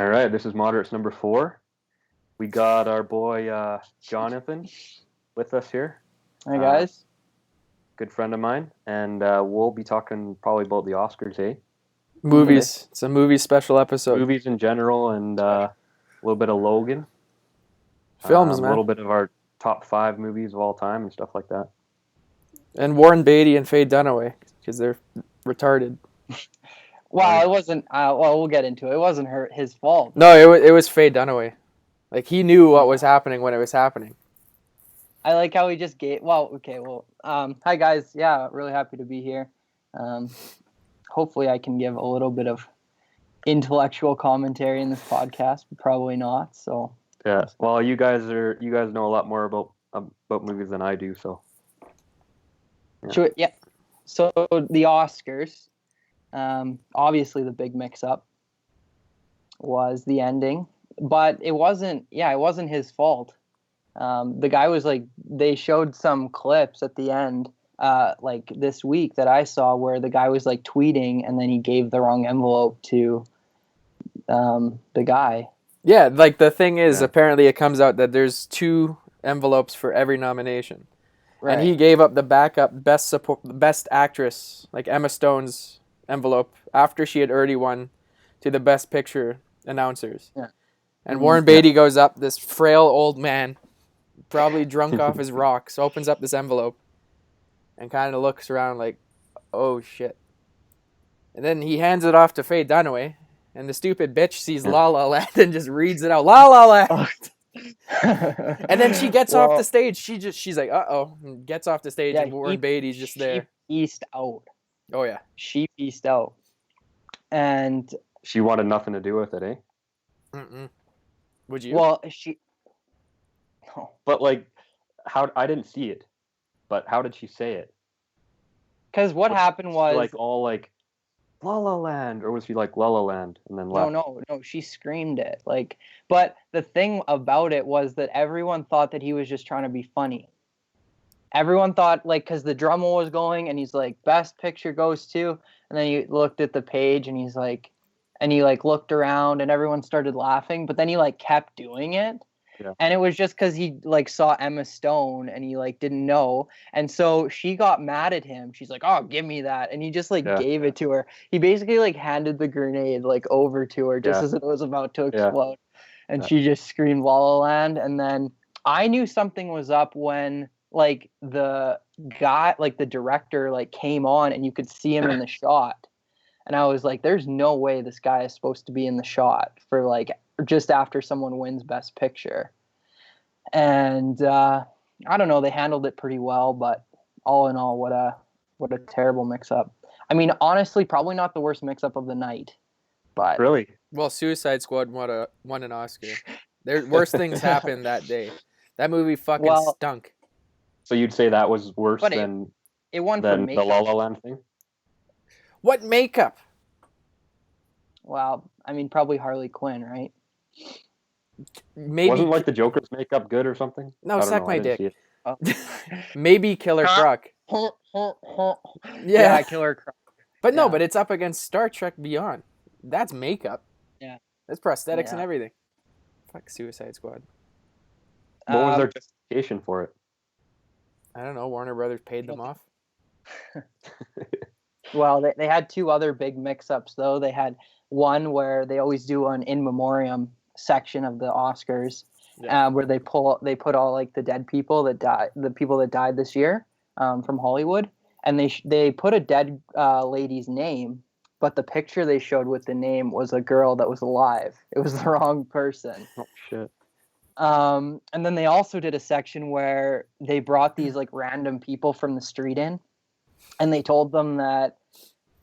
All right, this is Moderates number 4. We got our boy Jonathan with us here. Hi, guys. Good friend of mine, and we'll be talking probably about the Oscars, eh? Movies. It's a movie special episode. Movies in general, and a little bit of Logan. Films, A man. little bit of our top 5 movies of all time and stuff like that. And Warren Beatty and Faye Dunaway, because they're retarded. Well, it wasn't. Well, we'll get into it. It wasn't his fault. No, it was Faye Dunaway. Like, he knew what was happening when it was happening. I like how he just gave. Well, okay. Well, hi guys. Yeah, really happy to be here. Hopefully, I can give a little bit of intellectual commentary in this podcast, but probably not. So. Yeah. Well, you guys know a lot more about movies than I do, so. Yeah. Sure. Yeah. So the Oscars, obviously the big mix-up was the ending, but it wasn't. Yeah, it wasn't his fault. The guy was like, they showed some clips at the end, like this week that I saw, where the guy was like tweeting and then he gave the wrong envelope to the guy. Yeah, like the thing is, apparently it comes out that there's 2 envelopes for every nomination. Right. And he gave up the backup best actress, like Emma Stone's envelope, after she had already won, to the best picture announcers. Yeah. And Warren Beatty goes up, this frail old man, probably drunk off his rocks, opens up this envelope and kind of looks around like, oh shit. And then he hands it off to Faye Dunaway, and the stupid bitch sees La La Land and just reads it out, La La Land. And then she gets off the stage. She's like, uh-oh, and gets off the stage, and Warren Beatty's just there. She pieced out. Oh, yeah. She pieced out. And she wanted nothing to do with it, eh? Mm-mm. Would you? Well, she... No. But, like, I didn't see it. But how did she say it? Because what happened was... Like, all, like, La La Land, or was she like La La Land and then left? No, she screamed it. Like, but the thing about it was that everyone thought that he was just trying to be funny. Everyone thought, like, because the drummer was going and he's like, best picture goes to, and then he looked at the page and he's like, and he like looked around and everyone started laughing, but then he like kept doing it. Yeah. And it was just because he like saw Emma Stone and he like didn't know, and so she got mad at him. She's like, "Oh, give me that," and he just like gave it to her. He basically like handed the grenade like over to her just as it was about to explode, and she just screamed "La La Land." And then I knew something was up when like the guy, like the director, like came on and you could see him in the shot, and I was like, "There's no way this guy is supposed to be in the shot for like." Just after someone wins Best Picture. And I don't know, they handled it pretty well, but all in all, what a terrible mix-up. I mean, honestly, probably not the worst mix-up of the night. But really? Well, Suicide Squad won an Oscar. Worse things happened that day. That movie fucking stunk. So you'd say that was worse than it won than for the La La Land thing? What makeup? Well, I mean, probably Harley Quinn, right? Maybe wasn't like the Joker's makeup good or something? No, suck my dick. Oh. Maybe Killer Croc. Yeah, Killer Croc. But no, but it's up against Star Trek Beyond. That's makeup. Yeah, that's prosthetics and everything. Fuck Suicide Squad. What was their justification for it? I don't know. Warner Brothers paid them off. Well, they had 2 other big mix-ups though. They had one where they always do an in memoriam section of the Oscars, where they put all like the dead people that died, the people that died this year from Hollywood, and they put a dead lady's name, but the picture they showed with the name was a girl that was alive. It was the wrong person. Oh shit. And then they also did a section where they brought these like random people from the street in, and they told them that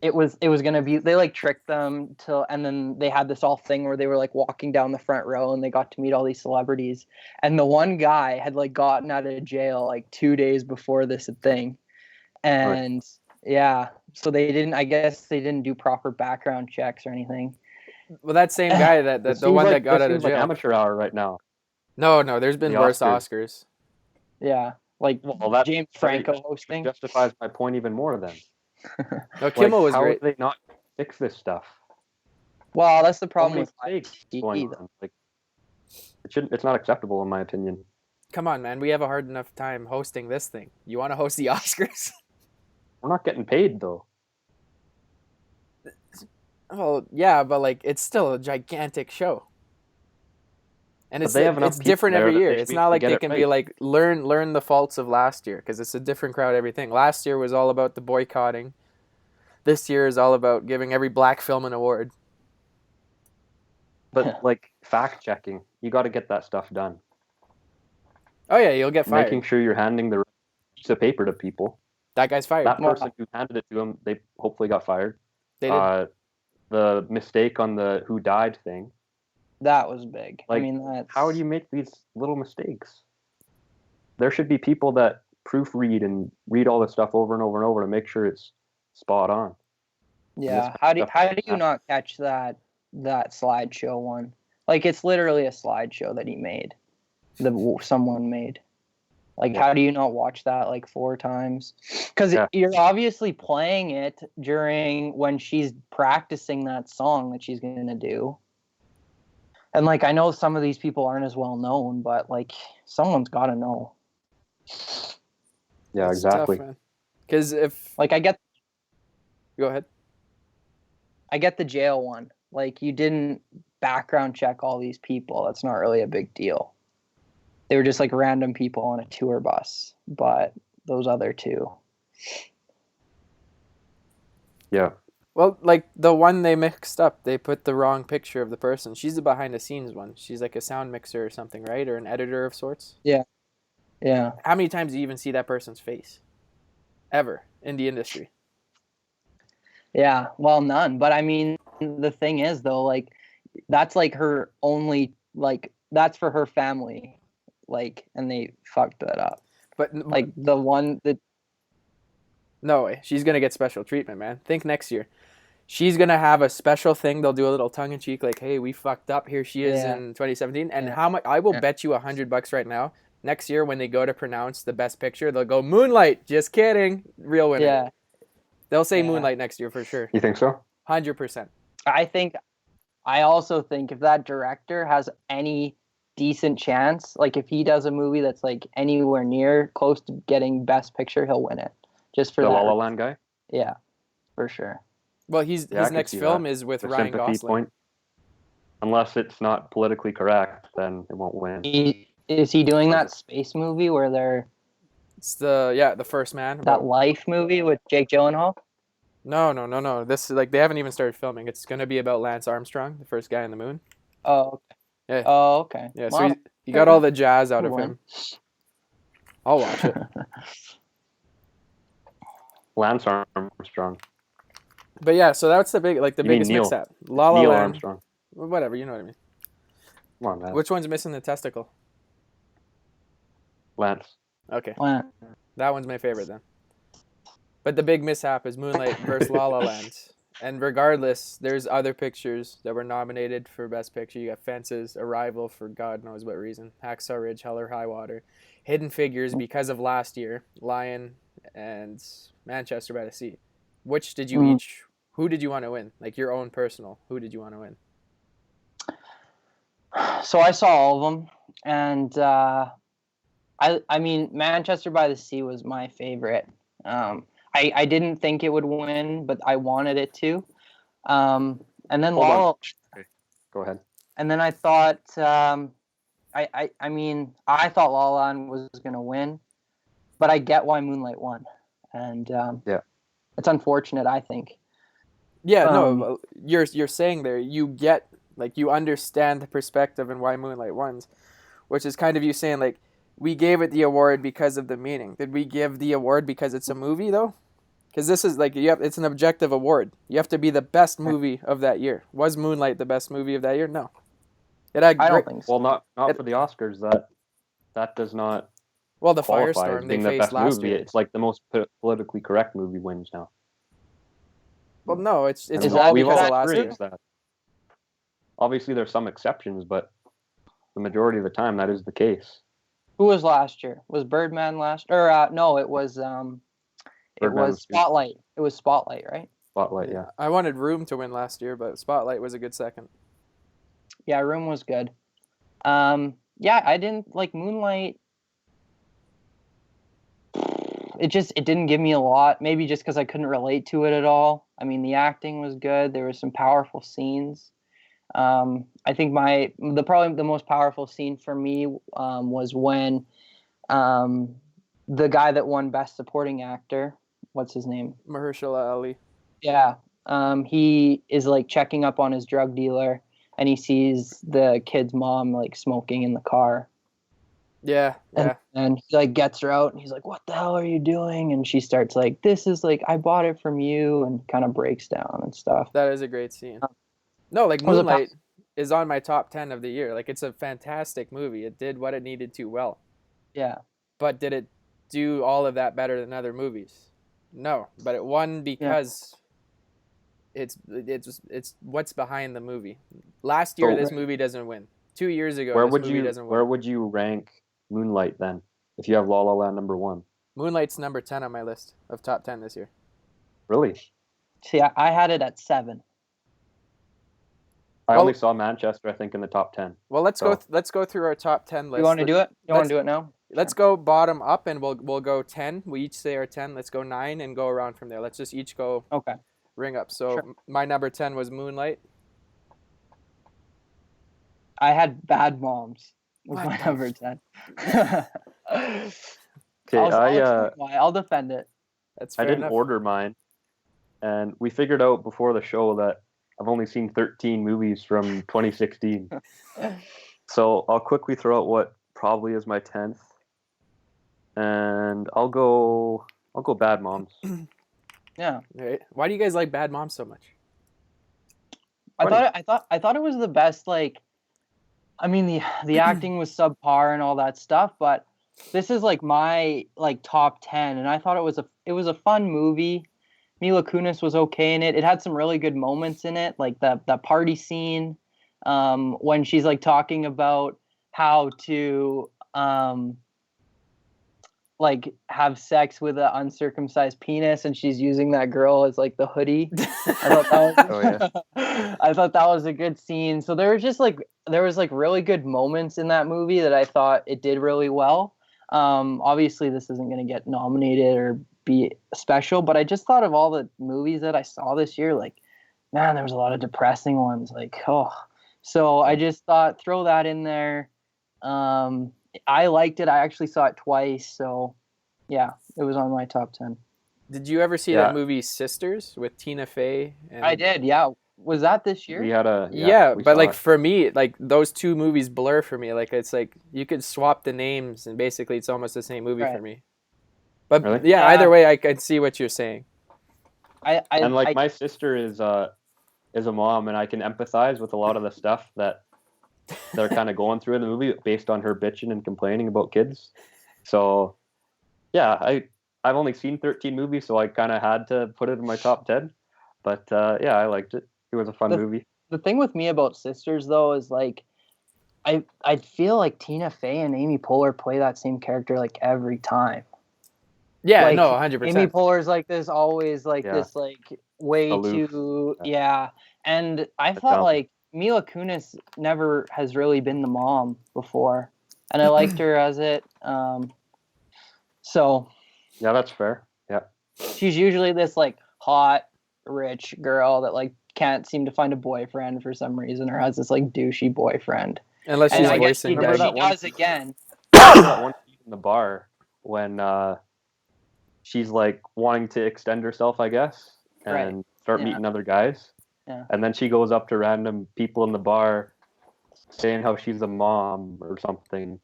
it was gonna be, they like tricked them and then they had this all thing where they were like walking down the front row and they got to meet all these celebrities, and the one guy had like gotten out of jail like 2 days before this thing, and so they didn't do proper background checks or anything. Well, that same guy that the one that got out of jail. Like amateur hour right now. No, there's been worse Oscars. Yeah, like James Franco hosting justifies my point even more then. No, Kimmel was how great. How would they not fix this stuff? Well, that's the So problem many with mistakes TV, going on. Like, it's not acceptable in my opinion. Come on, man. We have a hard enough time hosting this thing. You want to host the Oscars? We're not getting paid though. Well, yeah, but like it's still a gigantic show. And But they have enough it's people different there every that year. they should It's be not able to like get they it can be right. like learn the faults of last year because it's a different crowd. Everything last year was all about the boycotting. This year is all about giving every black film an award. But like fact checking, you got to get that stuff done. Oh yeah, you'll get fired. Making sure you're handing the piece of paper to people. That guy's fired. That person who handed it to him, they hopefully got fired. They did. The mistake on the who died thing. that was big. Like, I mean, that's how do you make these little mistakes? There should be people that proofread and read all this stuff over and over and over to make sure it's spot on. Yeah. this How do stuff how do doesn't you happen. not catch that slideshow one? Like it's literally a slideshow that he made, someone made. Like Yeah. how do you not watch that like 4 times? Because Yeah. you're obviously playing it during when she's practicing that song that she's gonna do. And like I know some of these people aren't as well known, but like someone's got to know. Yeah, It's exactly. Because if Like I get go ahead. the jail one. Like you didn't background check all these people. That's not really a big deal. They were just like random people on a tour bus. But those other two. Yeah. Well, like the one they mixed up, they put the wrong picture of the person. She's the behind the scenes one. She's like a sound mixer or something, right? Or an editor of sorts. Yeah. How many times do you even see that person's face? Ever in the industry? Yeah. Well, none. But I mean, the thing is though, like that's like her only like that's for her family. Like and they fucked that up. But Like the one that no way. She's going to get special treatment, man. Think next year. She's going to have a special thing. They'll do a little tongue in cheek like, hey, we fucked up. Here she is Yeah. in 2017. And Yeah. how much? I will bet you $100 right now. Next year, when they go to pronounce the best picture, they'll go Moonlight. Just kidding. Real winner. yeah. They'll say Yeah. Moonlight next year for sure. You think so? 100%. I also think if that director has any decent chance, like if he does a movie that's like anywhere near close to getting best picture, he'll win it. Just for The that. La La Land guy? Yeah, for sure. Well, Yeah, I his can next see film that. is with The Ryan sympathy Gosling. point. Unless it's not politically correct, then it won't win. Is he doing that space movie where they're It's the First Man. that Life movie with Jake Gyllenhaal? No. This is like they haven't even started filming. It's gonna be about Lance Armstrong, the first guy on the moon. Oh, okay. Yeah. Oh, okay. Yeah, Wow. so he got all the jazz out of Cool, him. I'll watch it. Lance Armstrong. But yeah, so that's the You mean biggest Neil. mix-up. La La Neil Land, Armstrong. whatever, you know what I mean. Come on, man. Which one's missing the testicle? Lance. Okay, Wow. that one's my favorite then. But the big mishap is Moonlight versus La La Land. And regardless, there's other pictures that were nominated for Best Picture. You got Fences, Arrival for God knows what reason, Hacksaw Ridge, Hell or High Water, Hidden Figures because of last year, Lion, and Manchester by the Sea. Which did you each? Who did you want to win? Like your own personal. Who did you want to win? So I saw all of them, and I mean Manchester by the Sea was my favorite. I didn't think it would win, but I wanted it to. And then Hold on. La Okay. Go ahead. and then I thought I mean I thought La La Land was gonna win, but I get why Moonlight won, and Yeah. it's unfortunate I think. Yeah, no, you're saying there you get like you understand the perspective and why Moonlight won, which is kind of you saying like we gave it the award because of the meaning. Did we give the award because it's a movie though? Because this is like it's an objective award. You have to be the best movie of that year. Was Moonlight the best movie of that year? No. It had I don't think so. Well, not for the Oscars. That does not well, the qualify as Firestorm they being the faced best last movie. year. It's like the most politically correct movie wins now. Well, no, it's And that all we've because all of last year. experienced that. Obviously, there's some exceptions, but the majority of the time, that is the case. Who was last year? Was Birdman last? Or no, it was Birdman was too. Spotlight. It was Spotlight, right? Spotlight, yeah. I wanted Room to win last year, but Spotlight was a good second. Yeah, Room was good. Yeah, I didn't like Moonlight. It didn't give me a lot. Maybe just because I couldn't relate to it at all. I mean, the acting was good. There were some powerful scenes. I think probably the most powerful scene for me was when the guy that won Best Supporting Actor, what's his name? Mahershala Ali. Yeah. He is like checking up on his drug dealer, and he sees the kid's mom like smoking in the car. Yeah. And he like gets her out, and he's like, "What the hell are you doing?" And she starts like, "This is like, I bought it from you," and kind of breaks down and stuff. That is a great scene. No, like Moonlight is on my top 10 of the year. Like, it's a fantastic movie. It did what it needed to well. Yeah. But did it do all of that better than other movies? No, but it won because it's what's behind the movie. Last year, this movie doesn't win. 2 years ago, this movie doesn't win. Where would you rank Moonlight then, if you have La La Land number 1? Moonlight's number 10 on my list of top 10 this year. Really? See, I had it at 7. I only saw Manchester, I think, in the top 10. Well, let's go through our top 10 list. You want to do it? You want to do it now? Let's go bottom up, and we'll go 10. We each say our 10. Let's go 9 and go around from there. Let's just each go ring up. So my number 10 was Moonlight. I had Bad Moms was my number 10. Okay, I'll defend it. That's fair I didn't enough. order mine, and we figured out before the show that I've only seen 13 movies from 2016. So I'll quickly throw out what probably is my 10th, and I'll go Bad Moms. Yeah. Right. Why do you guys like Bad Moms so much? I thought it was the best. Like, I mean, the acting was subpar and all that stuff, but this is like my like top 10, and I thought it was a fun movie. Mila Kunis was okay in it. It had some really good moments in it, like the party scene, when she's like talking about how to like have sex with an uncircumcised penis, and she's using that girl as like the hoodie. I thought that was a good scene. So there was really good moments in that movie that I thought it did really well. Obviously this isn't going to get nominated or be special, but I just thought of all the movies that I saw this year, like, man, there was a lot of depressing ones, like, so I just thought throw that in there. I liked it. I actually saw it twice, so yeah, it was on my top 10. Did you ever see that movie Sisters with Tina Fey? I did, yeah. Was that this year? We had but like for me, like those two movies blur for me. Like it's like you could swap the names and basically it's almost the same movie for me. But really? Either way, I can see what you're saying. My sister is a mom, and I can empathize with a lot of the stuff that they're kind of going through in the movie based on her bitching and complaining about kids. So, yeah, I've only seen 13 movies, so I kind of had to put it in my top 10. But I liked it. It was a fun movie. The thing with me about Sisters, though, is like I feel like Tina Fey and Amy Poehler play that same character like every time. Yeah, like, no, 100%. Amy Poehler's like this, always like this, like way aloof. too, And I thought like Mila Kunis never has really been the mom before, and I liked her as it. So. Yeah, that's fair. Yeah. She's usually this like hot, rich girl that like can't seem to find a boyfriend for some reason, or has this like douchey boyfriend. Unless she's voicing that. She does again. That one scene in the bar when she's like wanting to extend herself, I guess, and start meeting other guys. Yeah. And then she goes up to random people in the bar saying how she's a mom or something,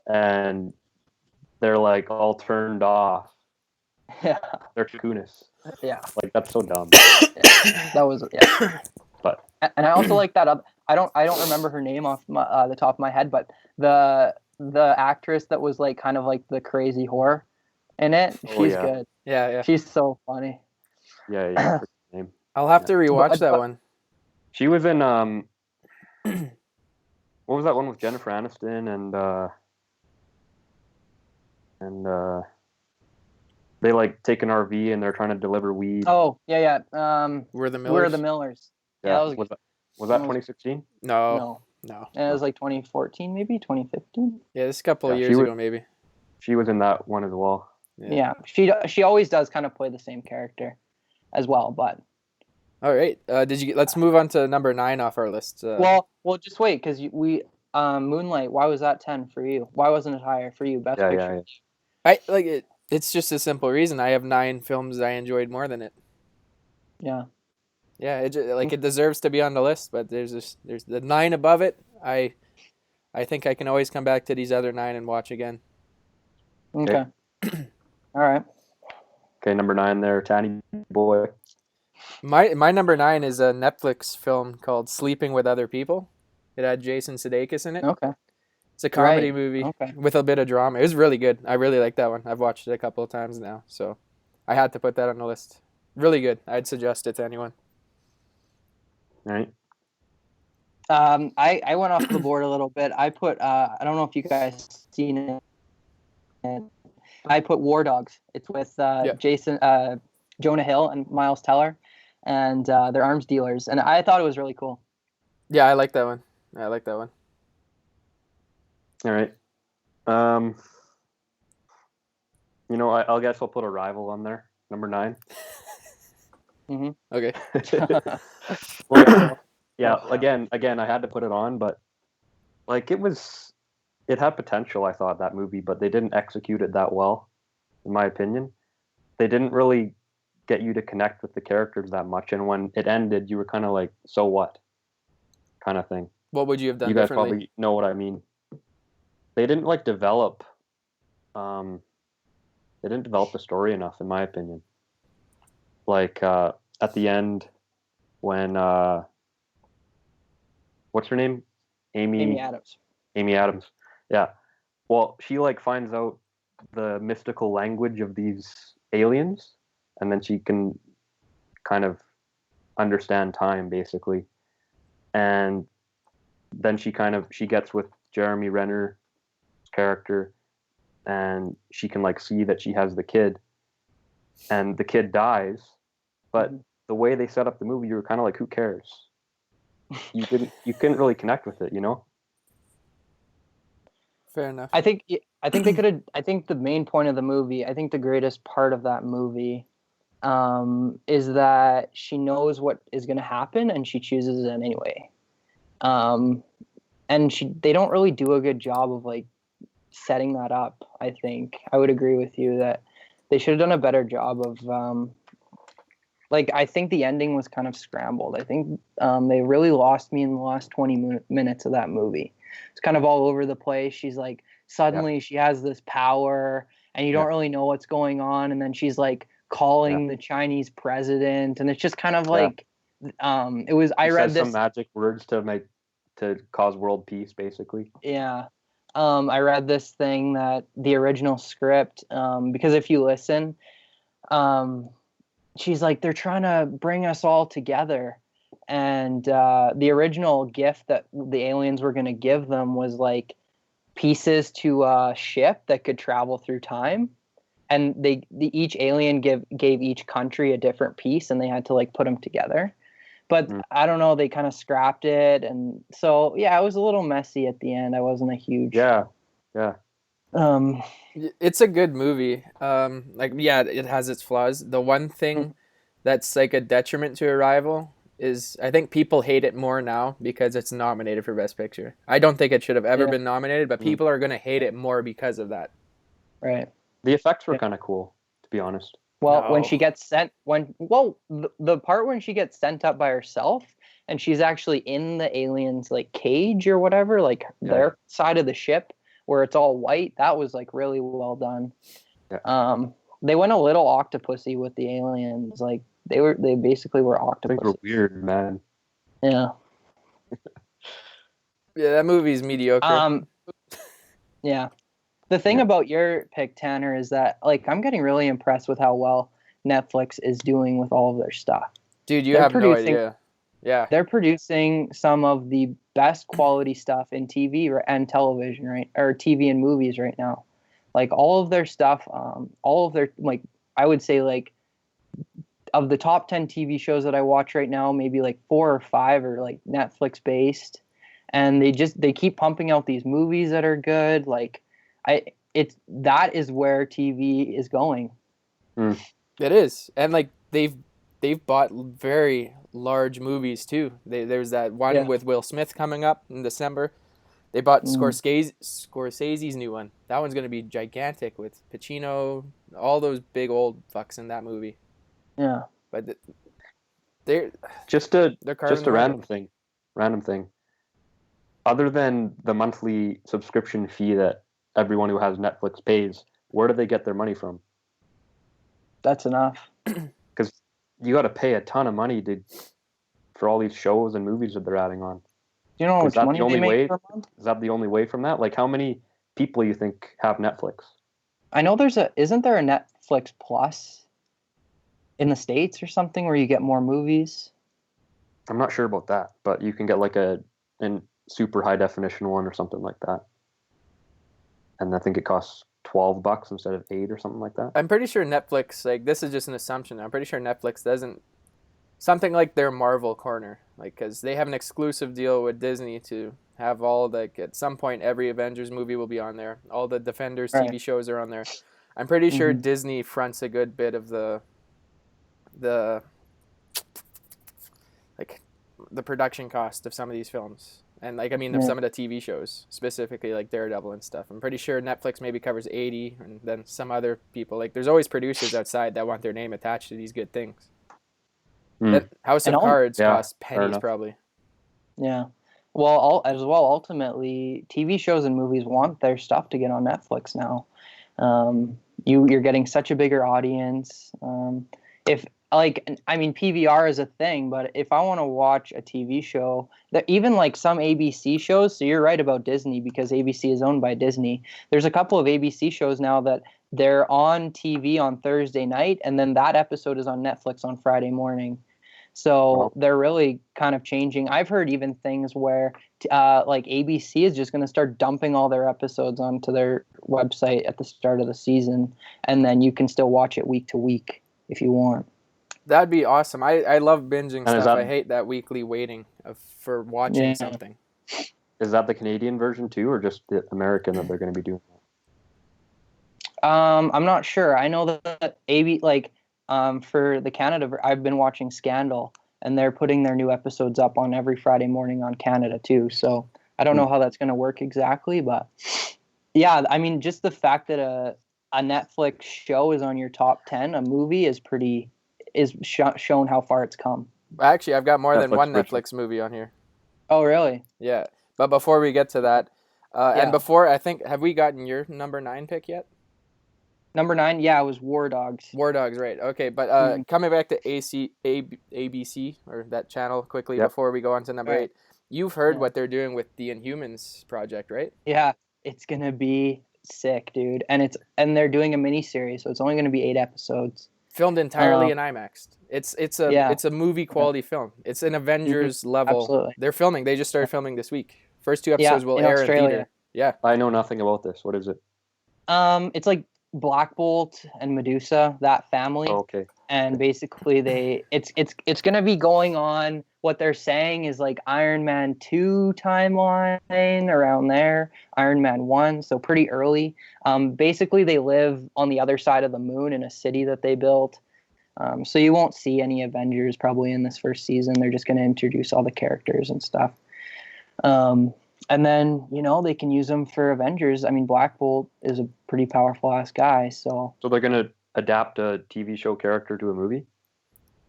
and they're like all turned off. Yeah. They're Kunis. Yeah. Like that's so dumb. That was But and I also like that I don't remember her name off the top of my head, but the actress that was like kind of like the crazy whore in it, she's good. Yeah. She's so funny. Yeah. Name. I'll have to rewatch that one. She was in what was that one with Jennifer Aniston and They like take an RV and they're trying to deliver weed. Oh yeah. We're the Millers. We're the Millers. Yeah, that was that 2016? No. And it was like 2014, maybe 2015. Yeah, this is a couple of years ago, maybe. She was in that one as well. Yeah, she always does kind of play the same character as well, but. All right. Let's move on to number 9 off our list. Well, just wait, because we Moonlight. Why was that 10 for you? Why wasn't it higher for you? Best picture. Yeah. I like it. It's just a simple reason. I have 9 films I enjoyed more than it. Yeah. Yeah, it deserves to be on the list, but there's the 9 above it. I think I can always come back to these other 9 and watch again. Okay. All right. Okay, number 9 there, Tiny Boy. My number 9 is a Netflix film called Sleeping with Other People. It had Jason Sudeikis in it. Okay. It's a comedy movie with a bit of drama. It was really good. I really like that one. I've watched it a couple of times now, so I had to put that on the list. Really good. I'd suggest it to anyone. All right. I went off the board a little bit. I put I don't know if you guys seen it. I put War Dogs. It's with Jonah Hill and Miles Teller, and they're arms dealers. And I thought it was really cool. Yeah, I like that one. All right. I guess I'll put Arrival on there, number 9. Mm-hmm. Okay. Yeah. Again, I had to put it on, but like it had potential. I thought that movie, but they didn't execute it that well, in my opinion. They didn't really get you to connect with the characters that much, and when it ended, you were kind of like, "So what?" kind of thing. What would you have done You guys differently? probably know what I mean. They didn't develop. They didn't develop the story enough, in my opinion. Like at the end, when what's her name? Amy Adams. Amy Adams. Yeah. Well, she finds out the mystical language of these aliens, and then she can kind of understand time, basically. And then she gets with Jeremy Renner's character, and she can see that she has the kid, and the kid dies. But the way they set up the movie, you were kind of like, who cares? You couldn't really connect with it, Fair enough. I think they could have. I think the main point of the movie, I think the greatest part of that movie, is that she knows what is going to happen and she chooses it anyway. And they don't really do a good job of setting that up. I think I would agree with you that they should have done a better job of. I think the ending was kind of scrambled. I think they really lost me in the last 20 minutes of that movie. It's kind of all over the place. She's suddenly she has this power and you don't really know what's going on. And then she's calling the Chinese president. And it's just kind of it was, I read this. Some magic words to cause world peace, basically. Yeah. I read this thing that the original script, because if you listen, she's they're trying to bring us all together. And the original gift that the aliens were going to give them was pieces to a ship that could travel through time. And each alien gave each country a different piece, and they had to put them together. But I don't know, they kind of scrapped it. And so, yeah, it was a little messy at the end. I wasn't a huge... Yeah. It's a good movie. It has its flaws. The one thing that's a detriment to Arrival is I think people hate it more now because it's nominated for Best Picture. I don't think it should have ever been nominated, but people are going to hate it more because of that. Right. The effects were kind of cool, to be honest. Well, when she gets sent, the part when she gets sent up by herself and she's actually in the aliens cage or whatever, their side of the ship where it's all white, that was really well done. Yeah. They went a little octopusy with the aliens, they basically were octopus. They were weird, man. Yeah. Yeah, that movie's mediocre. Yeah. The thing about your pick, Tanner, is that I'm getting really impressed with how well Netflix is doing with all of their stuff. Dude, you have no idea. Yeah. They're producing some of the best quality stuff in TV and television, right? Or TV and movies right now. All of their stuff, all of their I would say like of the top 10 TV shows that I watch right now, maybe like 4 or 5 are like Netflix based, and they keep pumping out these movies that are good. Like that is where TV is going. It is, and like they've bought very large movies too. There's that one with Will Smith coming up in December. They bought Scorsese's new one. That one's going to be gigantic with Pacino, all those big old fucks in that movie. Yeah. But they're just a random thing. Other than the monthly subscription fee that everyone who has Netflix pays, where do they get their money from? That's enough. Because you got to pay a ton of money for all these shows and movies that they're adding on. Do you know how much money they make per month? Is that the only way from that? Like, how many people you think have Netflix? I know isn't there a Netflix Plus in the States or something where you get more movies? I'm not sure about that, but you can get like a super high definition one or something like that. And I think it costs $12 instead of $8 or something like that. I'm pretty sure Netflix, like, this is just an assumption. I'm pretty sure Netflix doesn't, something like their Marvel corner, like, because they have an exclusive deal with Disney to have all, like, at some point every Avengers movie will be on there. All the Defenders TV shows are on there. I'm pretty sure Disney fronts a good bit of the production cost of some of these films. And, like, I mean, some of the TV shows, specifically, like, Daredevil and stuff. I'm pretty sure Netflix maybe covers 80, and then some other people. Like, there's always producers outside that want their name attached to these good things. House of Cards costs pennies, probably. Yeah. Well, ultimately, TV shows and movies want their stuff to get on Netflix now. You're getting such a bigger audience. PVR is a thing, but if I want to watch a TV show, even like some ABC shows, so you're right about Disney because ABC is owned by Disney. There's a couple of ABC shows now that they're on TV on Thursday night, and then that episode is on Netflix on Friday morning. So they're really kind of changing. I've heard even things where like ABC is just going to start dumping all their episodes onto their website at the start of the season, and then you can still watch it week to week if you want. That'd be awesome. I love binging stuff. I hate that weekly waiting for watching something. Is that the Canadian version too, or just the American that they're going to be doing? I'm not sure. I know that for the Canada, I've been watching Scandal, and they're putting their new episodes up on every Friday morning on Canada too. So I don't know how that's going to work exactly, but yeah, I mean, just the fact that a Netflix show is on your top 10, a movie is shown how far it's come. Actually, I've got more than one Netflix movie on here. Oh, really? Yeah. But before we get to that, and before, I think, have we gotten your number 9 pick yet? Number 9, it was War Dogs. War Dogs, right. Okay, but coming back to ABC, or that channel quickly before we go on to number 8, you've heard what they're doing with the Inhumans project, right? Yeah, it's going to be sick, dude. And they're doing a mini-series, so it's only going to be 8 episodes. Filmed entirely in IMAX. It's a movie quality film. It's an Avengers level. Absolutely. They're filming. They just started filming this week. First 2 episodes will air Australia. in theater. Yeah. I know nothing about this. What is it? It's like Black Bolt and Medusa, that family. Oh, okay. And basically it's going to be going on. What they're saying is like Iron Man 2 timeline around there, Iron Man 1, so pretty early. Basically, they live on the other side of the moon in a city that they built. So you won't see any Avengers probably in this first season. They're just going to introduce all the characters and stuff. And then, they can use them for Avengers. I mean, Black Bolt is a pretty powerful-ass guy, so... So they're going to adapt a TV show character to a movie?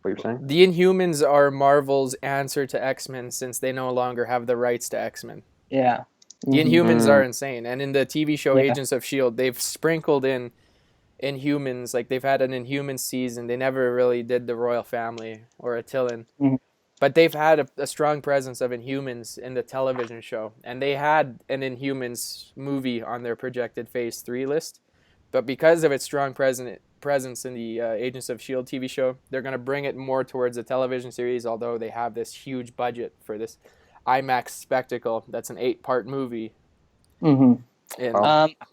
What you're saying? The Inhumans are Marvel's answer to X-Men since they no longer have the rights to X-Men. Yeah. The Inhumans are insane. And in the TV show Agents of S.H.I.E.L.D., they've sprinkled in Inhumans. Like, they've had an Inhumans season. They never really did the Royal Family or Attilan. Mm-hmm. But they've had a strong presence of Inhumans in the television show. And they had an Inhumans movie on their projected Phase 3 list. But because of its strong presence in the Agents of S.H.I.E.L.D. TV show, they're going to bring it more towards a television series, although they have this huge budget for this IMAX spectacle that's an 8-part movie in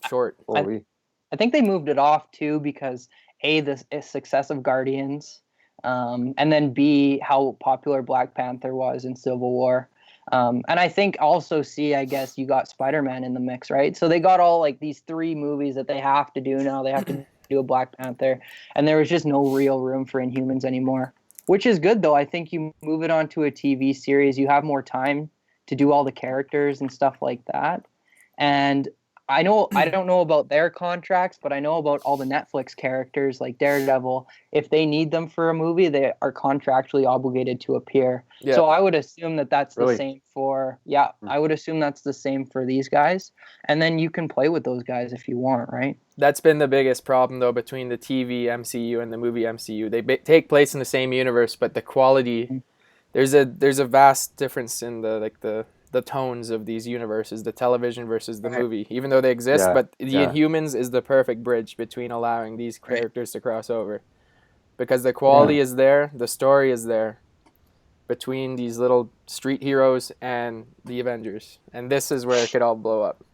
short. I think they moved it off, too, because the success of Guardians, and then B, how popular Black Panther was in Civil War. And I think also C, I guess you got Spider-Man in the mix, right? So they got all like these 3 movies that they have to do now. They have to do a Black Panther, and there was just no real room for Inhumans anymore, which is good though. I think you move it onto a TV series, you have more time to do all the characters and stuff like that. And I don't know about their contracts, but I know about all the Netflix characters like Daredevil. If they need them for a movie, they are contractually obligated to appear. Yeah. So I would assume that that's the same for, I would assume that's the same for these guys. And then you can play with those guys if you want, right? That's been the biggest problem though between the TV MCU and the movie MCU. They take place in the same universe, but the quality, there's a vast difference in the tones of these universes, the television versus the movie, even though they exist. But the Inhumans is the perfect bridge between allowing these characters to cross over, because the quality is there, the story is there between these little street heroes and the Avengers, and this is where it could all blow up.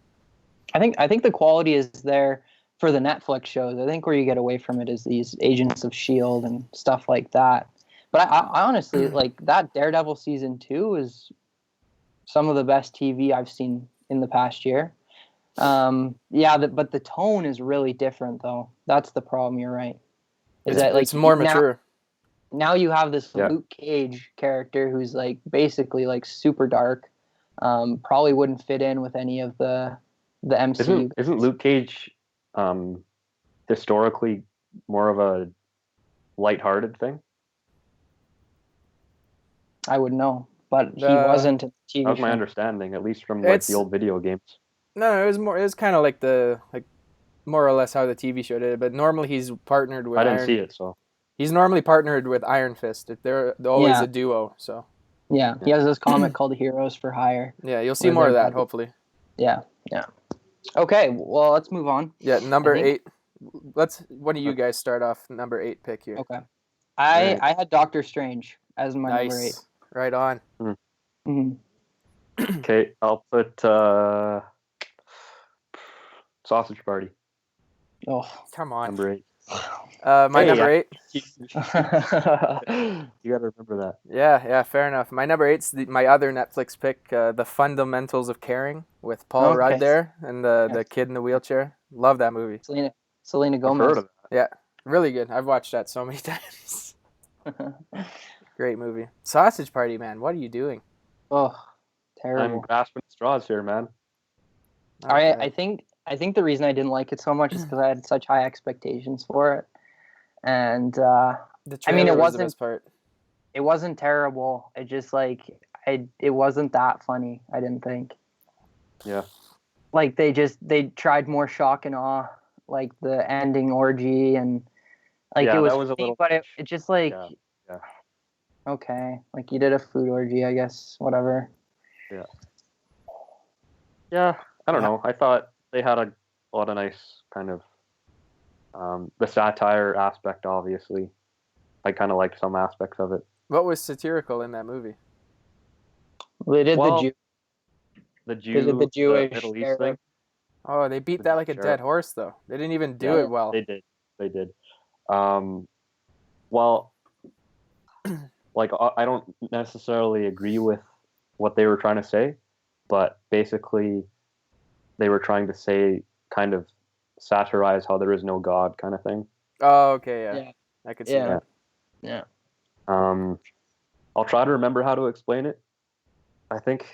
I think the quality is there for the Netflix shows. I think where you get away from it is these Agents of S.H.I.E.L.D. and stuff like that. But I honestly, like, that Daredevil season 2 is some of the best TV I've seen in the past year. But the tone is really different, though. That's the problem. You're right. It's more mature. Now you have this Luke Cage character who's like basically like super dark. Probably wouldn't fit in with any of the MCU. Isn't Luke Cage historically more of a lighthearted thing? I would know. But he wasn't a TV show. That was my understanding, at least from the old video games. No, it was kind of like more or less how the TV show did it. But normally he's partnered with. I didn't see it, so he's normally partnered with Iron Fist. They're always a duo. So yeah, he has this comic called Heroes for Hire. Yeah, you'll see more of that hopefully. Yeah. Okay, well let's move on. Yeah, number 8. One of you guys start off number 8 pick here. Okay, I had Doctor Strange as my number 8. Right on. Mm-hmm. Okay, I'll put Sausage Party. Oh, come on. Number 8. Number 8. You gotta remember that. Yeah, fair enough. My number 8's my other Netflix pick, The Fundamentals of Caring, with Paul Rudd there and the kid in the wheelchair. Love that movie. Selena Gomez. I've heard of that. Yeah, really good. I've watched that so many times. Great movie. Sausage Party, man. What are you doing? Oh, terrible. I'm grasping straws here, man. I think the reason I didn't like it so much is because I had such high expectations for it, and it wasn't the best part. It wasn't terrible. It just it wasn't that funny. I didn't think. Yeah. Like they tried more shock and awe, like the ending orgy and it was funny, a little, but it just yeah. Okay, like you did a food orgy, I guess. Whatever. Yeah. I don't know. I thought they had a lot of nice kind of the satire aspect. Obviously, I kind of liked some aspects of it. What was satirical in that movie? They did the Jewish Middle East thing. Oh, they beat that like a dead horse, though. They didn't even do it well. They did. Well, like I don't necessarily agree with what they were trying to say, but basically they were trying to say, kind of satirize how there is no God kind of thing. Oh, okay, yeah. I could see that. Yeah. I'll try to remember how to explain it. I think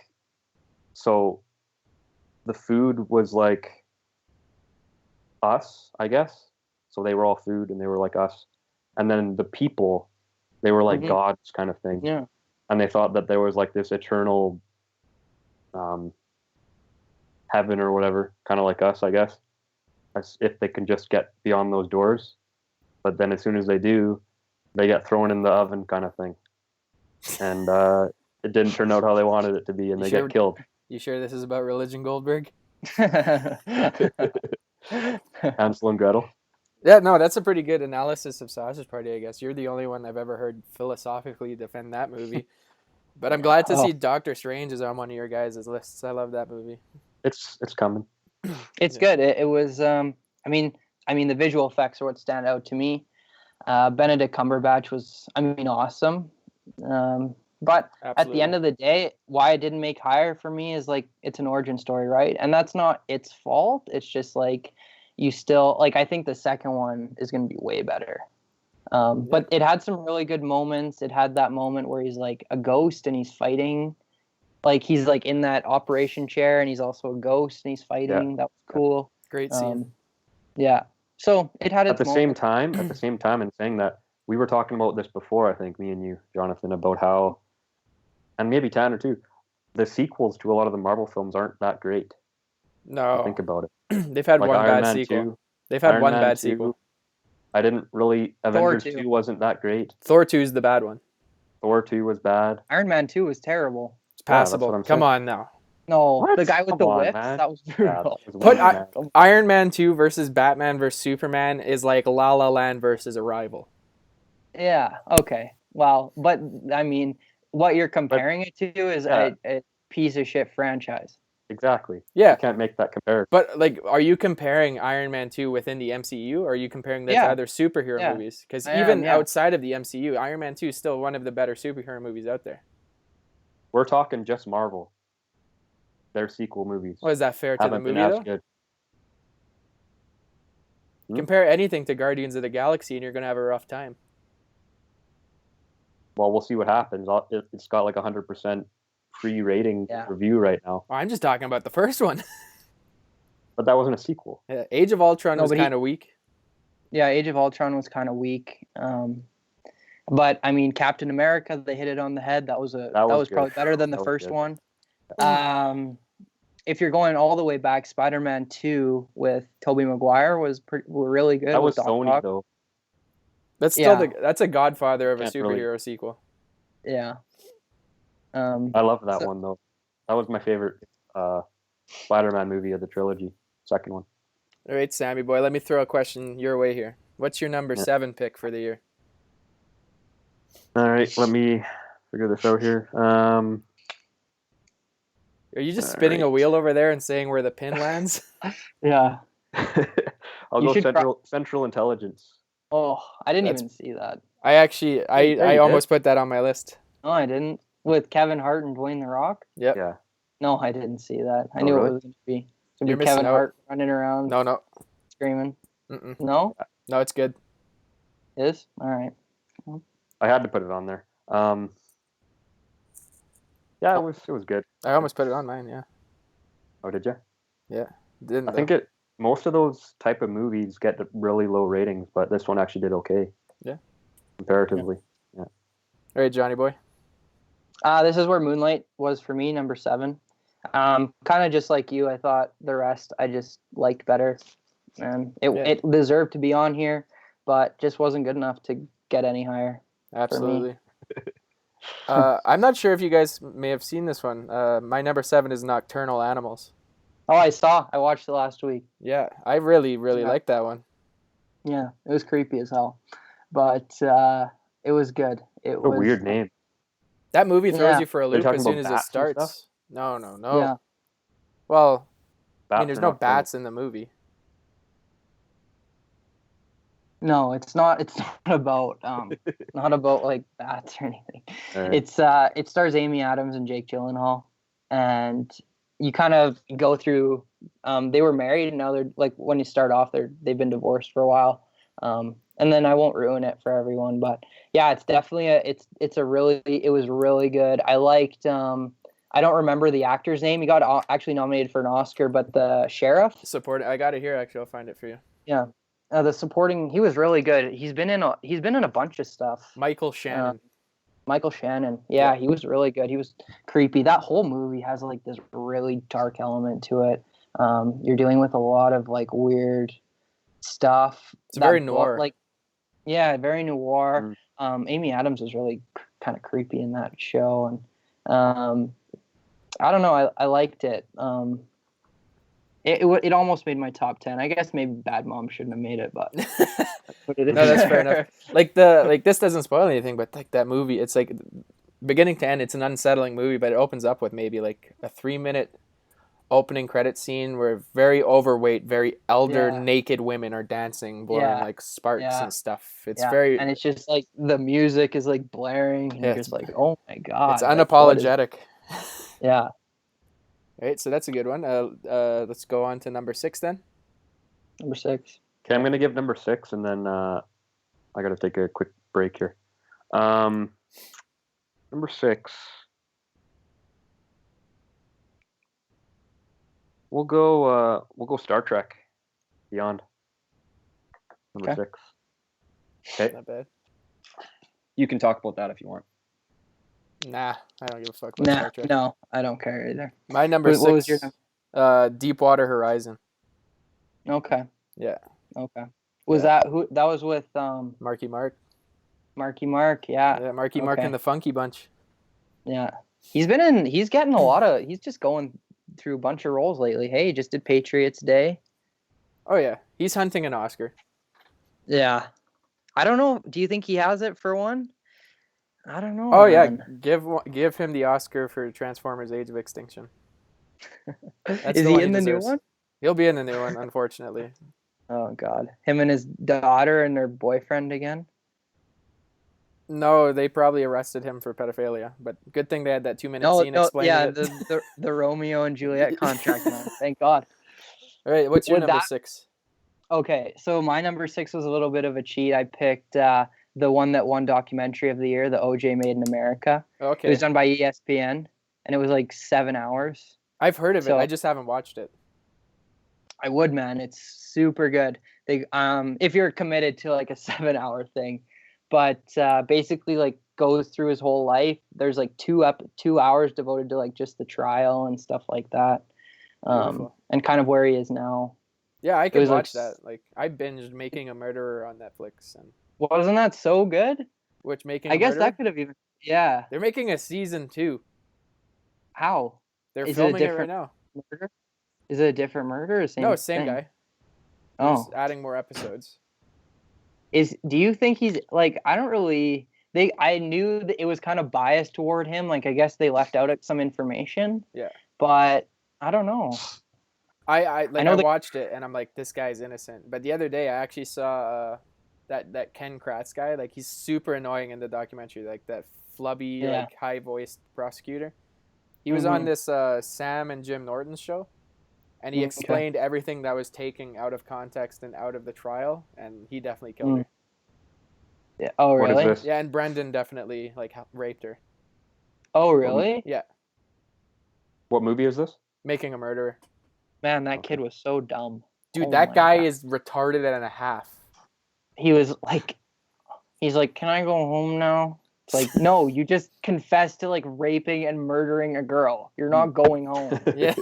so. The food was like us, I guess. So they were all food and they were like us. And then the people, they were like gods kind of thing. Yeah. And they thought that there was like this eternal heaven or whatever, kind of like us, I guess, as if they can just get beyond those doors. But then as soon as they do, they get thrown in the oven kind of thing. And it didn't turn out how they wanted it to be, and they get killed. You sure this is about Religion Goldberg? Hansel and Gretel. Yeah, no, that's a pretty good analysis of Sausage Party, I guess. You're the only one I've ever heard philosophically defend that movie. But I'm glad to see Doctor Strange is on one of your guys' lists. I love that movie. It's coming. It's good. It was, I mean, I mean, the visual effects are what stand out to me. Benedict Cumberbatch was, I mean, awesome. But Absolutely. at the end of the day, why it didn't make higher for me is like it's an origin story, right? And that's not its fault. It's just like you still like. I think the second one is going to be way better. But it had some really good moments. It had that moment where he's like a ghost and he's fighting. Like he's like in that operation chair and he's also a ghost and he's fighting. That was cool. Great scene. Yeah. So it had its at the same time, in saying that, we were talking about this before, I think, me and you, Jonathan, about how, and maybe Tanner too, the sequels to a lot of the Marvel films aren't that great. No. Think about it. They've had like one Iron bad Man sequel. 2, They've had Iron one Man bad 2, sequel. I didn't really. Avengers 2 wasn't that great. Thor 2 is the bad one. Thor 2 was bad. Iron Man 2 was terrible. It's passable. Come on now. No, What? the guy with Come the on, whips, man. that was brutal. Put Iron Man 2 versus Batman versus Superman is like La La Land versus Arrival. Yeah, okay. Well, but I mean, what you're comparing it to is a piece of shit franchise. Exactly. Yeah. You can't make that comparison. But like, are you comparing Iron Man 2 within the MCU, or are you comparing that to other superhero movies? Because even outside of the MCU, Iron Man 2 is still one of the better superhero movies out there. We're talking just Marvel. Their sequel movies. Well, is that fair to the movie, though? Good. Compare anything to Guardians of the Galaxy and you're going to have a rough time. Well, we'll see what happens. It's got like 100% free rating review right now. Well, I'm just talking about the first one. But that wasn't a sequel. Yeah, Age of Ultron was kind of weak. Yeah, Age of Ultron was kind of weak. But I mean, Captain America, they hit it on the head. That was probably better than the first one. If you're going all the way back, Spider-Man 2 with Tobey Maguire were really good. That was Sony though. That's still that's a Godfather of a superhero sequel. Yeah. I love that one though. That was my favorite Spider-Man movie of the trilogy. Second one. All right, Sammy boy, let me throw a question your way here. What's your number 7 pick for the year? All right, let me figure this out here. Are you just spinning a wheel over there and saying where the pin lands? Yeah. I'll go Central Intelligence. Oh, I didn't even see that. I almost put that on my list. No, I didn't. With Kevin Hart and Dwayne The Rock? Yep. Yeah. No, I didn't see that. I knew it was going to be. You're Kevin Hart running around. No. Screaming. Mm-mm. No? No, it's good. It is? All right. I had to put it on there. Yeah, it was good. I almost put it on mine, yeah. Oh, did you? Yeah. I think most of those type of movies get really low ratings, but this one actually did okay. Yeah. Comparatively. Yeah. All right, Johnny boy. This is where Moonlight was for me, number 7. Kind of just like you, I thought the rest I just liked better. And it deserved to be on here, but just wasn't good enough to get any higher. Absolutely. I'm not sure if you guys may have seen this one. My number 7 is Nocturnal Animals. Oh, I watched it last week. Yeah, I really liked that one. Yeah, it was creepy as hell, but it was good. It was a weird name. That movie throws you for a loop as soon as it starts. No. Yeah. Well, bats, I mean, there's no bats in the movie. No, it's not. It's not about not about like bats or anything. Right. It stars Amy Adams and Jake Gyllenhaal, and you kind of go through. They were married, and now they're like when you start off, they've been divorced for a while. And then I won't ruin it for everyone, but yeah, it's definitely it was really good. I liked. I don't remember the actor's name. He got actually nominated for an Oscar, but the sheriff. I got it here. Actually, I'll find it for you. Yeah. The supporting, he was really good. He's been in a bunch of stuff. Michael Shannon. Yeah, he was really good. He was creepy. That whole movie has like this really dark element to it. You're dealing with a lot of like weird stuff. It's very noir. Very noir. Amy Adams was really kind of creepy in that show, and I don't know. I liked it. It almost made my top 10. I guess maybe Bad Mom shouldn't have made it, but no, that's fair enough. Like this doesn't spoil anything, but like that movie, it's like beginning to end, it's an unsettling movie, but it opens up with maybe like a 3-minute opening credit scene where very overweight, very elder, naked women are dancing, blowing like sparks and stuff. It's very, and it's just like the music is like blaring, and you're just like, oh my god, it's unapologetic. Yeah. All right, so that's a good one. Let's go on to number 6 then. Number 6. Okay, I'm gonna give number 6, and then I gotta take a quick break here. Number 6. We'll go Star Trek Beyond. Number 6. Okay. Not bad. You can talk about that if you want. Nah, I don't give a fuck about Star Trek. No, I don't care either. My number 6. What was your number? Deepwater Horizon. Okay. Yeah. Okay. Was that who? That was with Marky Mark. Marky Mark, yeah. Yeah, Marky Mark and the Funky Bunch. Yeah. He's getting a lot of, he's just going through a bunch of roles lately. Hey, he just did Patriots Day. Oh yeah, he's hunting an Oscar. Yeah. I don't know. Do you think he has it for one? I don't know. Oh man. yeah, give him the Oscar for Transformers: Age of Extinction. Is he in the new one? He'll be in the new one, unfortunately. Oh god. Him and his daughter and their boyfriend again? No, they probably arrested him for pedophilia, but good thing they had that 2-minute scene explaining it. Yeah, the Romeo and Juliet contract, man. Thank God. All right, what's your number 6? Okay, so my number 6 was a little bit of a cheat. I picked the one that won documentary of the year, the OJ Made in America. Okay. It was done by ESPN, and it was like 7 hours. I've heard of it. I just haven't watched it. I would, man. It's super good. They if you're committed to like a 7-hour thing, but basically like goes through his whole life. There's like 2 hours devoted to like just the trial and stuff like that, and kind of where he is now. Yeah, I could watch that. Like I binged Making a Murderer on Netflix, and wasn't that so good? Which Making? I guess that could have even. Yeah. They're making a season 2. How? They're filming it right now. Murder? Is it a different murder or same? No, same guy. Oh. Just adding more episodes. Do you think he's like? I don't really. I knew that it was kind of biased toward him. Like I guess they left out some information. Yeah. But I don't know. I watched it and I'm like, this guy's innocent. But the other day I actually saw that Ken Kratz guy. Like he's super annoying in the documentary. Like that flubby, like high voiced prosecutor. He was on this Sam and Jim Norton's show, and he explained everything that was taken out of context and out of the trial, and he definitely killed her. Yeah. Oh, really? What is this? Yeah, and Brendan definitely like raped her. Oh, really? Yeah. What movie is this? Making a Murderer. Man, that kid was so dumb. Dude, that guy is retarded and a half. He was like, he's like, can I go home now? It's like, no, you just confessed to like raping and murdering a girl. You're not going home. Yeah.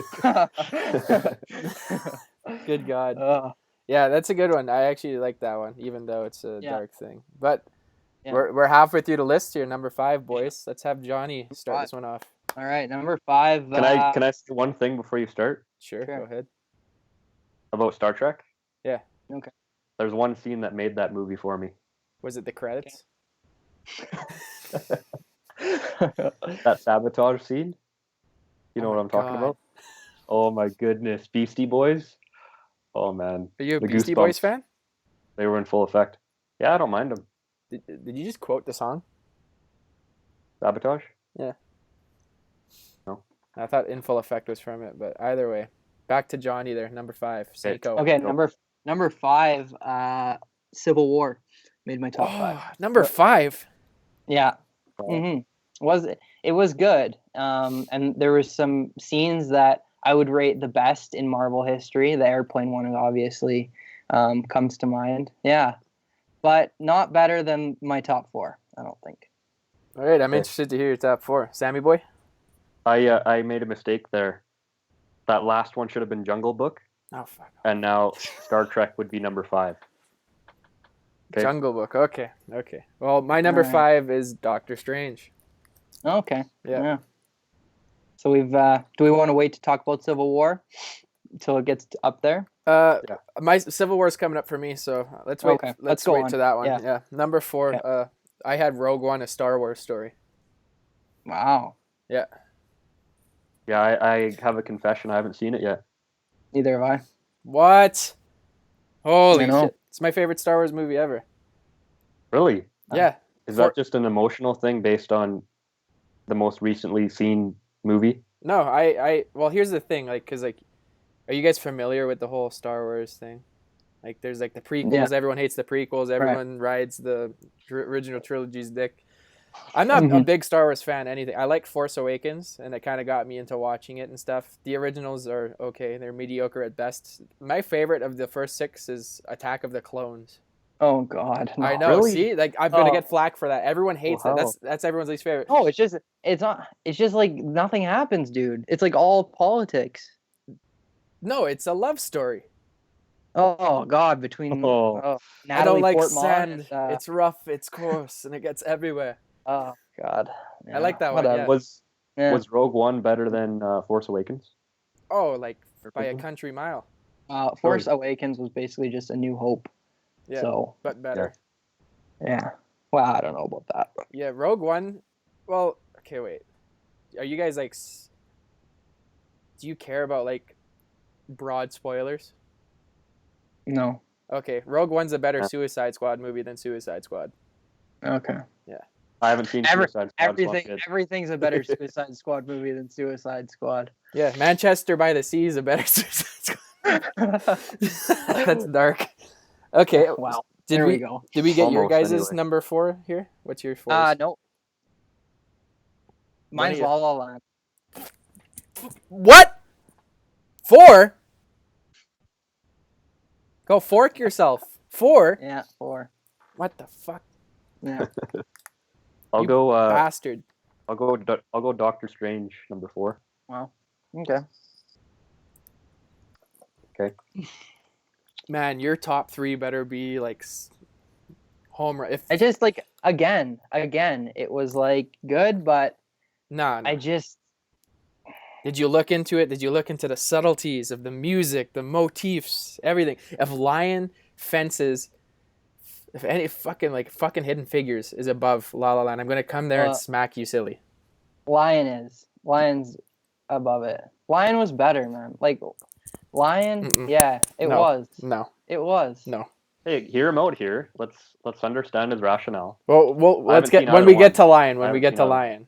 Good God. Yeah, that's a good one. I actually like that one, even though it's a dark thing. But we're halfway through the list here. Number 5, boys. Let's have Johnny start this one off. All right, number 5. Can I say one thing before you start? Sure. Go ahead. About Star Trek? Yeah. Okay. There's one scene that made that movie for me. Was it the credits? That sabotage scene? You know what I'm talking about? Oh my goodness. Beastie Boys? Oh man. Are you a Beastie Boys fan? They were in full effect. Yeah, I don't mind them. Did you just quote the song? Sabotage? Yeah. No. I thought In Full Effect was from it, but either way. Back to Johnny there, number 5. Seiko. Okay, number 5, Civil War. Made my top 5. Number 5? Yeah. Mm-hmm. It was good. And there was some scenes that I would rate the best in Marvel history. The airplane one obviously comes to mind. Yeah. But not better than my top 4, I don't think. All right, I'm interested to hear your top 4. Sammy boy? I made a mistake there. That last one should have been Jungle Book. Oh, fuck. And now Star Trek would be number 5. Okay. Jungle Book. Okay. Well, my number 5 is Doctor Strange. Okay. Yeah. So we've. Do we want to wait to talk about Civil War until it gets up there? My Civil War is coming up for me, so let's wait. Okay. Let's wait to that one. Yeah. Number 4. Okay. I had Rogue One, a Star Wars story. Wow. Yeah. Yeah, I have a confession. I haven't seen it yet. Neither have I. What? Holy know. shit! It's my favorite Star Wars movie ever. Really? Yeah. Is that just an emotional thing based on the most recently seen movie? No, well, here's the thing, like, cause like, are you guys familiar with the whole Star Wars thing? Like, there's like the prequels. Yeah. Everyone hates the prequels. Everyone rides the original trilogy's dick. I'm not a big Star Wars fan. Anything. I like Force Awakens, and it kind of got me into watching it and stuff. The originals are okay. They're mediocre at best. My favorite of the first 6 is Attack of the Clones. Oh God! No. I know. Really? See, like I'm gonna get flack for that. Everyone hates Wow. it. That's everyone's least favorite. No, it's not. It's just like nothing happens, dude. It's like all politics. No, it's a love story. Oh God! Between I Natalie don't like Portman sand. and, It's rough. It's coarse, and it gets everywhere. oh God! I like that one. whatever. Yeah. Was Rogue One better than Force Awakens? Oh, like by a country mile. Force Awakens was basically just A New Hope. Yeah, So but better. yeah. Well, I don't know about that. But. Yeah, Rogue One. Well, okay, wait. Are you guys like? Do you care about like broad spoilers? No. Okay, Rogue One's a better Suicide Squad movie than Suicide Squad. Okay. Yeah. I haven't seen Suicide Squad. Everything's a better Suicide Squad movie than Suicide Squad. Yeah, Manchester by the Sea is a better Suicide Squad. That's dark. Okay. Wow. There we go. Did we get Almost, your guys' anyway. number 4 here? What's your 4? No. Mine's La La Land. What? 4? Go fork yourself. 4? Yeah, 4. What the fuck? Yeah. I'll go bastard. I'll go Doctor Strange number 4. Wow. Okay. Okay. Man, your top 3 better be like home run. If I just like again, it was like good, but nah. I just Did you look into it? Did you look into the subtleties of the music, the motifs, everything? If Lion Fences, if any fucking Hidden Figures is above La La Land, I'm gonna come there and smack you silly. Lion's above it. Lion was better, man. Like Lion, yeah, it was. No. It was. No. Hey, hear him out here. Let's understand his rationale. Well, let's get when we get to Lion. When we get to Lion.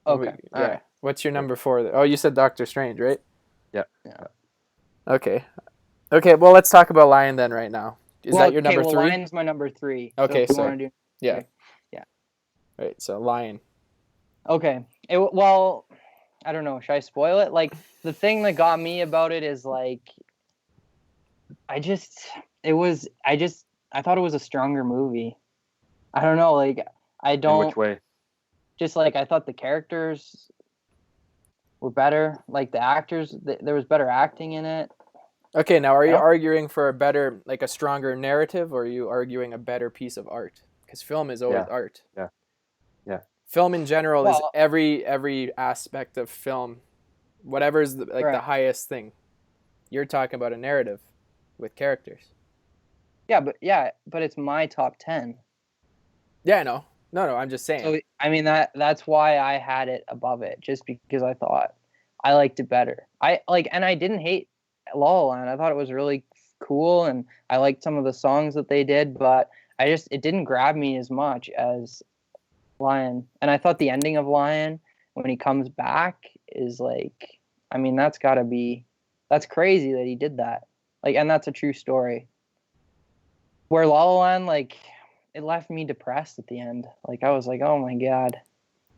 Okay. All right. What's your number 4? Oh, you said Doctor Strange, right? Yeah. Okay. Well, let's talk about Lion then right now. Is that your number 3? Lion's my number 3. Okay, so want to do yeah. Yeah. Right, so Lion. Okay. Well, I don't know. Should I spoil it? Like the thing that got me about it is like I thought it was a stronger movie. I don't know, like I don't In which way? Just like I thought the characters were better, like the actors, there was better acting in it. Okay, now are you arguing for a stronger narrative, or are you arguing a better piece of art? Because film is always art. Yeah. Film in general is every aspect of film, whatever's the highest thing. You're talking about a narrative with characters. Yeah, but it's my top 10. Yeah, no, I'm just saying. So I mean that's why I had it above it, just because I thought I liked it better. And I didn't hate La La Land. I thought it was really cool, and I liked some of the songs that they did, but it didn't grab me as much as Lion. And I thought the ending of Lion, when he comes back, is like, I mean, that's crazy that he did that. Like, and that's a true story. Where La La Land, like, it left me depressed at the end. Like, I was like, oh my God.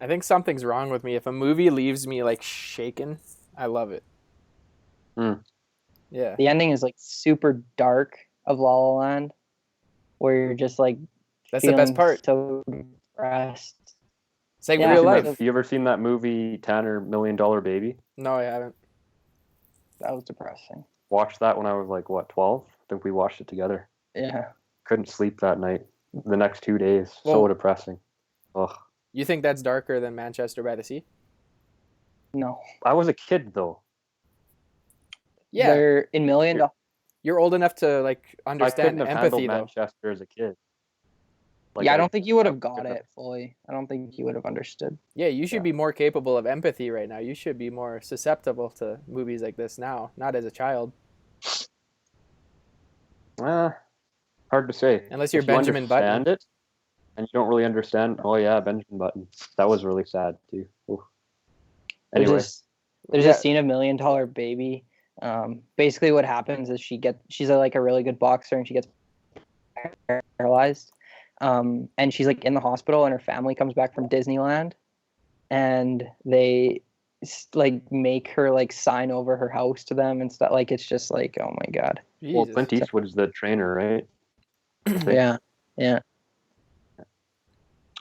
I think something's wrong with me. If a movie leaves me like shaken, I love it. Yeah. The ending is like super dark of La La Land, where you're just like, that's the best part. So depressed. It's like real life. You ever seen that movie Tanner $1 Million Baby? No, I haven't. That was depressing. Watched that when I was like 12. I think we watched it together. Yeah. Couldn't sleep that night. The next 2 days, so depressing. Ugh. You think that's darker than Manchester by the Sea? No. I was a kid though. Yeah. They're in $1 Million. You're old enough to like understand I couldn't have empathy handled though. Manchester as a kid. Like, I don't think you would have got it fully. I don't think you would have understood. Yeah, you should be more capable of empathy right now. You should be more susceptible to movies like this now, not as a child. Hard to say. Unless you're Benjamin Button. Understand it, and you don't really understand. Oh yeah, Benjamin Button. That was really sad too. Ooh. Anyway, there's a scene of $1 Million Baby. Basically, what happens is she's a really good boxer, and she gets paralyzed. And she's like in the hospital, and her family comes back from Disneyland, and they like make her like sign over her house to them and stuff. Like, it's just like, oh my god. Jesus. Well, Clint Eastwood is the trainer, right? Yeah.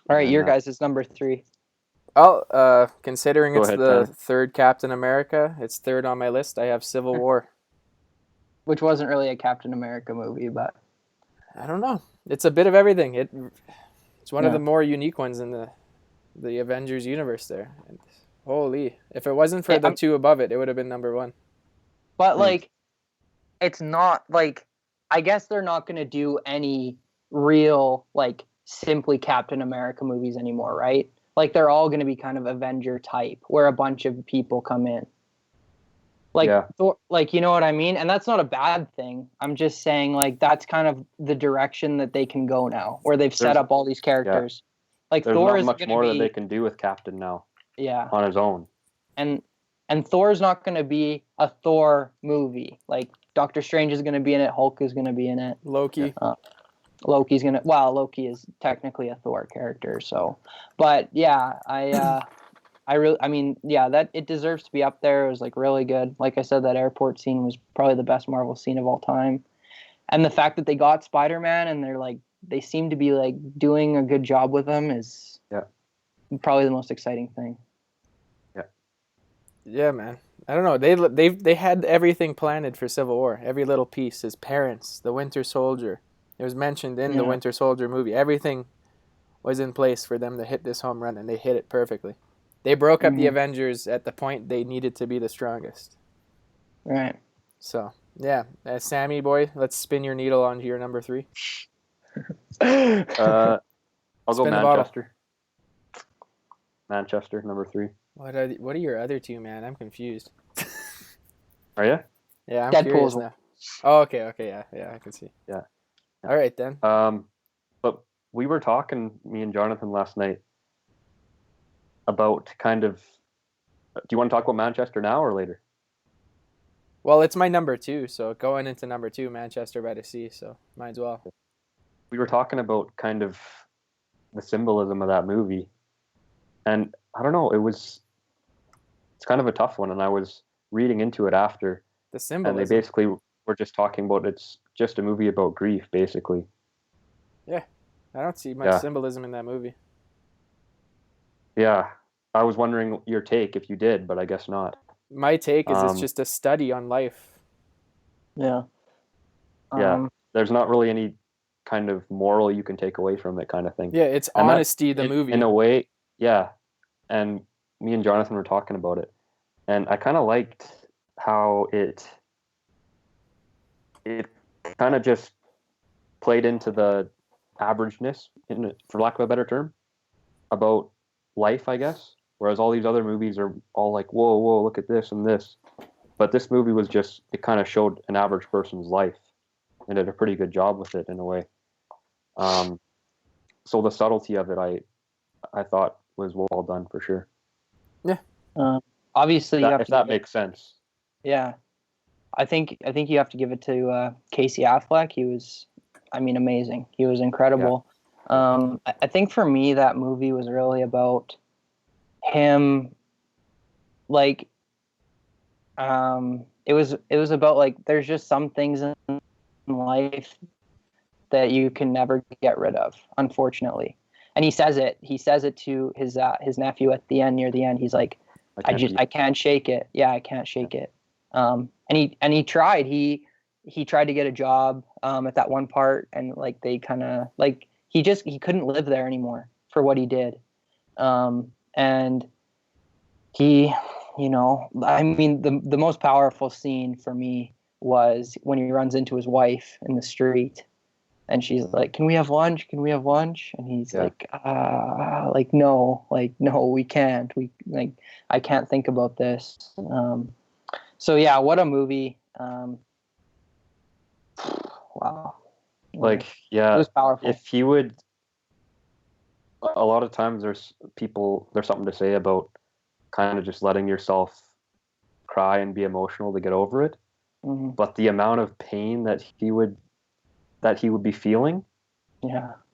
All right, your guys is number 3. Well, considering it's the third Captain America, it's third on my list. I have Civil War, which wasn't really a Captain America movie, but I don't know. It's a bit of everything. It's one of the more unique ones in the Avengers universe there. And holy, if it wasn't for the two above it, it would have been number 1. But like, it's not like, I guess they're not going to do any real like simply Captain America movies anymore, right? Like, they're all going to be kind of Avenger type, where a bunch of people come in. Like, Thor, like, you know what I mean? And that's not a bad thing. I'm just saying, like, that's kind of the direction that they can go now, where they've set up all these characters. Yeah. Like, there's Thor not is much more that they can do with Captain now. Yeah. On his own. And Thor's not going to be a Thor movie. Like, Doctor Strange is going to be in it. Hulk is going to be in it. Loki. Loki's going to... Well, Loki is technically a Thor character, so... But, yeah, that it deserves to be up there. It was like really good. Like I said, that airport scene was probably the best Marvel scene of all time. And the fact that they got Spider-Man and they seem to be like doing a good job with him is probably the most exciting thing. Yeah, man. I don't know. They had everything planned for Civil War. Every little piece. His parents, the Winter Soldier. It was mentioned in the Winter Soldier movie. Everything was in place for them to hit this home run, and they hit it perfectly. They broke up the Avengers at the point they needed to be the strongest. Right. So, yeah. Sammy boy, let's spin your needle onto your number 3. I'll go Manchester. Manchester, number 3. What are your other 2, man? I'm confused. Are you? Yeah, I'm Deadpool's curious now. Oh, okay, yeah, I can see. Yeah. All right, then. But we were talking, me and Jonathan, last night, about kind of... Do you want to talk about Manchester now or later? Well, it's my number 2, so going into number 2, Manchester by the Sea, so might as well. We were talking about kind of the symbolism of that movie, and I don't know, it's kind of a tough one, and I was reading into it after. The symbolism. And they basically were just talking about it's just a movie about grief, basically. Yeah, I don't see much symbolism in that movie. Yeah, I was wondering your take if you did, but I guess not. My take is it's just a study on life. Yeah. There's not really any kind of moral you can take away from it, kind of thing. Yeah, it's and honesty, the movie. In a way, yeah. And me and Jonathan were talking about it. And I kind of liked how it kind of just played into the averageness, for lack of a better term, about life, I guess. Whereas all these other movies are all like, whoa, look at this and this. But this movie was just, it kind of showed an average person's life and did a pretty good job with it in a way. So the subtlety of it, I thought was well done for sure. Yeah. Obviously, if that makes sense. Yeah. I think you have to give it to Casey Affleck. He was, amazing. He was incredible. Yeah. I think for me, that movie was really about him, like, it was about, like, there's just some things in life that you can never get rid of, unfortunately. And he says it to his nephew at the end, near the end. He's like, I can't shake it. Yeah, I can't shake it. And he tried. He tried to get a job at that one part, and like they kind of like he couldn't live there anymore for what he did. And he, the most powerful scene for me was when he runs into his wife in the street, And she's like, "Can we have lunch? Can we have lunch?" And he's like, no, we can't. I can't think about this. So yeah, what a movie. Wow. Like, it was powerful. if he would, a lot of times there's something to say about kind of just letting yourself cry and be emotional to get over it. Mm-hmm. But the amount of pain that he would be feeling,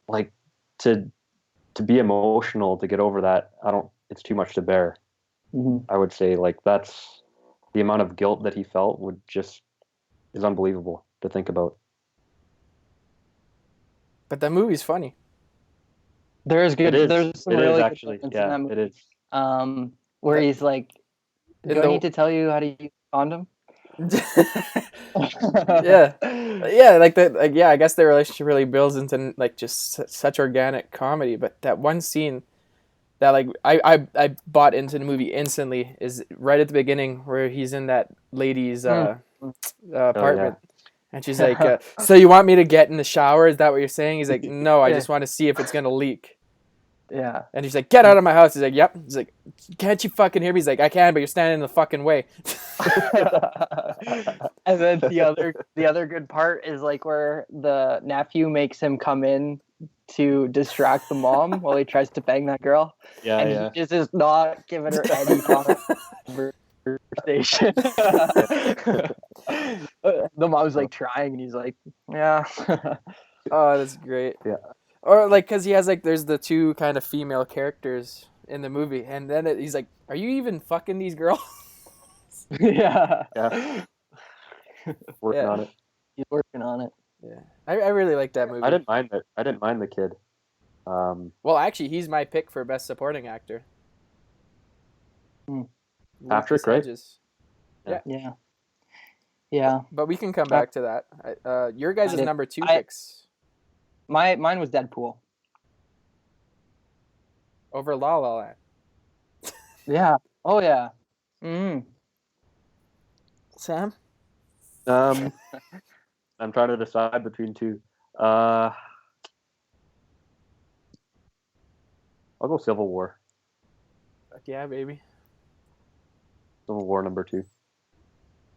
like to be emotional to get over that, it's too much to bear. Mm-hmm. I would say, like, that's the amount of guilt that he felt is unbelievable to think about. But that movie's funny. There's good. There's some really actually, good moments in that movie. It is. Where he's like, "Do I need to tell you how to use a condom?" yeah, like that. Like, I guess their relationship really builds into like just such organic comedy. But that one scene that like I bought into the movie instantly is right at the beginning where he's in that lady's apartment. And she's like, "So you want me to get in the shower? Is that what you're saying?" He's like, "No, I just want to see if it's gonna leak." Yeah. And she's like, "Get out of my house." He's like, "Yep." He's like, "Can't you fucking hear me?" He's like, "I can, but you're standing in the fucking way." And then the other good part is like where the nephew makes him come in to distract the mom while he tries to bang that girl. He just is not giving her any conversation. The mom's like trying, and he's like, "Yeah." Oh, that's great. Yeah. Or like, cause he has like, there's the two kind of female characters in the movie, and then he's like, "Are you even fucking these girls?" Yeah. Working on it. He's working on it. Yeah, I really like that movie. I didn't mind it. I didn't mind the kid. Well, actually, he's my pick for best supporting actor. Patrick, right? Yeah. But we can come back to that. Your guys' number 2 picks. Mine was Deadpool. Over La La Land. Yeah. Oh yeah. Mm-hmm. Sam? I'm trying to decide between two. I'll go Civil War. Fuck yeah, baby. Civil War number 2.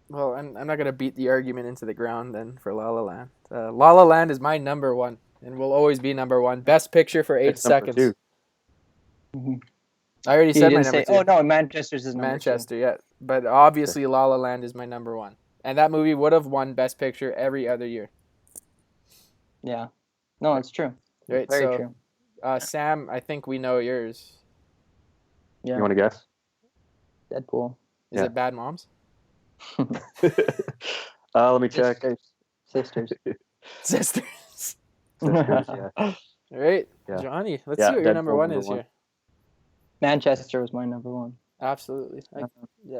Well, I'm not going to beat the argument into the ground then for La La Land. La La Land is my number 1 and will always be number 1. Best picture for 8 seconds. Mm-hmm. I already said my number 2. Oh, no, Manchester's is number 2. Manchester, yeah. But obviously La La Land is my number 1. And that movie would have won Best Picture every other year. Yeah. No, it's true. Right, very true. Sam, I think we know yours. Yeah. You want to guess? Deadpool. Is it Bad Moms? Let me check. Sisters. Sisters, yeah. All right, yeah. Johnny, let's see what your number 1 is here. Manchester was my number 1. Absolutely. I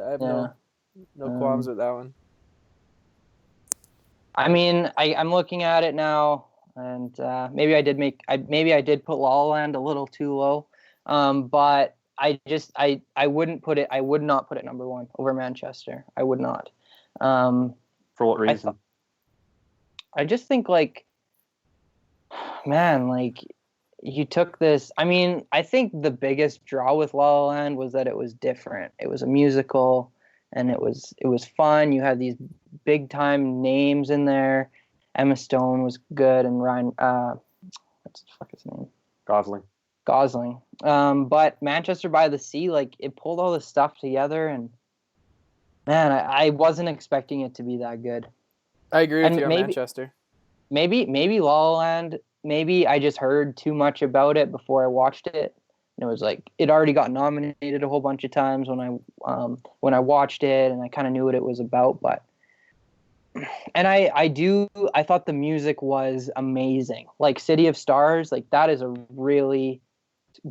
have no qualms with that one. I mean, I'm looking at it now, and maybe I did put La La Land a little too low, but I would not put it number 1 over Manchester. I would not. For what reason? I just think you took this. I mean, I think the biggest draw with La La Land was that it was different. It was a musical, and it was fun. You had these big time names in there. Emma Stone was good, and Ryan, what's the fuck his name? Gosling. But Manchester by the Sea, it pulled all this stuff together, and man, I wasn't expecting it to be that good. I agree with you on Manchester. Maybe La La Land. Maybe I just heard too much about it before I watched it. And it was it already got nominated a whole bunch of times when I watched it, and I kind of knew what it was about. And I thought the music was amazing. City of Stars, that is a really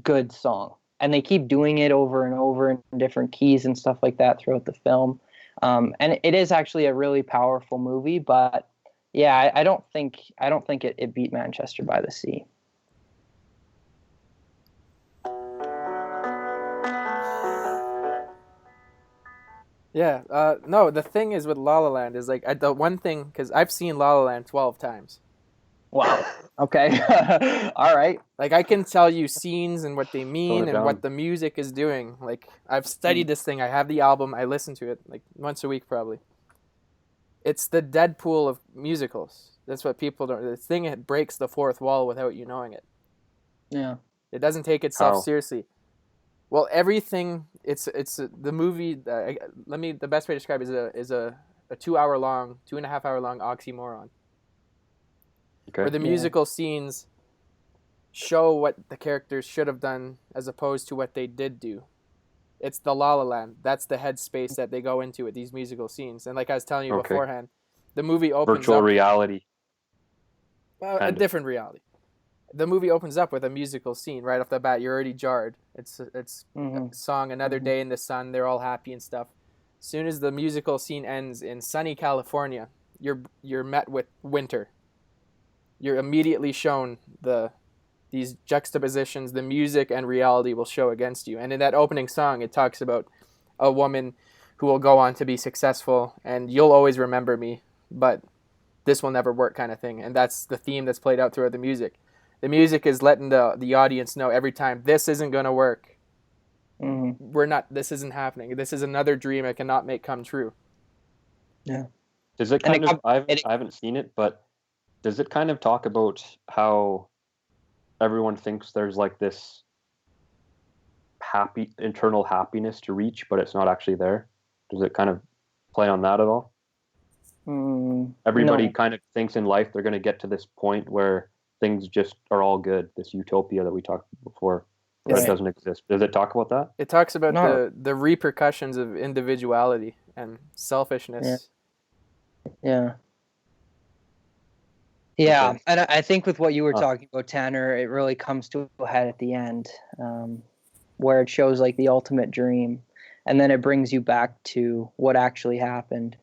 good song. And they keep doing it over and over in different keys and stuff like that throughout the film. And it is actually a really powerful movie, but yeah, I don't think it beat Manchester by the Sea. Yeah. No, the thing is with La La Land is the one thing, because I've seen La La Land 12 times. Wow. Okay. All right. Like, I can tell you scenes and what they mean and what the music is doing. Like, I've studied this thing. I have the album. I listen to it like once a week probably. It's the Deadpool of musicals. That's what people don't. The thing, it breaks the fourth wall without you knowing it. Yeah. It doesn't take itself seriously. Well, everything. It's the movie. The best way to describe it is a 2.5 hour long oxymoron. Okay. Where the musical scenes show what the characters should have done as opposed to what they did do. It's the La La Land. That's the headspace that they go into with these musical scenes. And like I was telling you beforehand, the movie opens virtual reality. Well, a different reality. The movie opens up with a musical scene right off the bat. You're already jarred. It's a song, Another Day in the Sun. They're all happy and stuff. As soon as the musical scene ends in sunny California, you're met with winter. You're immediately shown these juxtapositions. The music and reality will show against you. And in that opening song, it talks about a woman who will go on to be successful, and you'll always remember me, but this will never work, kind of thing. And that's the theme that's played out throughout the music. The music is letting the audience know every time, this isn't going to work. This isn't happening. This is another dream I cannot make come true. Yeah. Does it kind of, I haven't seen it, but does it kind of talk about how everyone thinks there's like this internal happiness to reach, but it's not actually there? Does it kind of play on that at all? Everybody kind of thinks in life they're going to get to this point where things just are all good, this utopia that we talked before, but it doesn't exist. Does it talk about that? It talks about the repercussions of individuality and selfishness. Yeah. Yeah, and I think with what you were talking about, Tanner, it really comes to a head at the end, where it shows like the ultimate dream, and then it brings you back to what actually happened,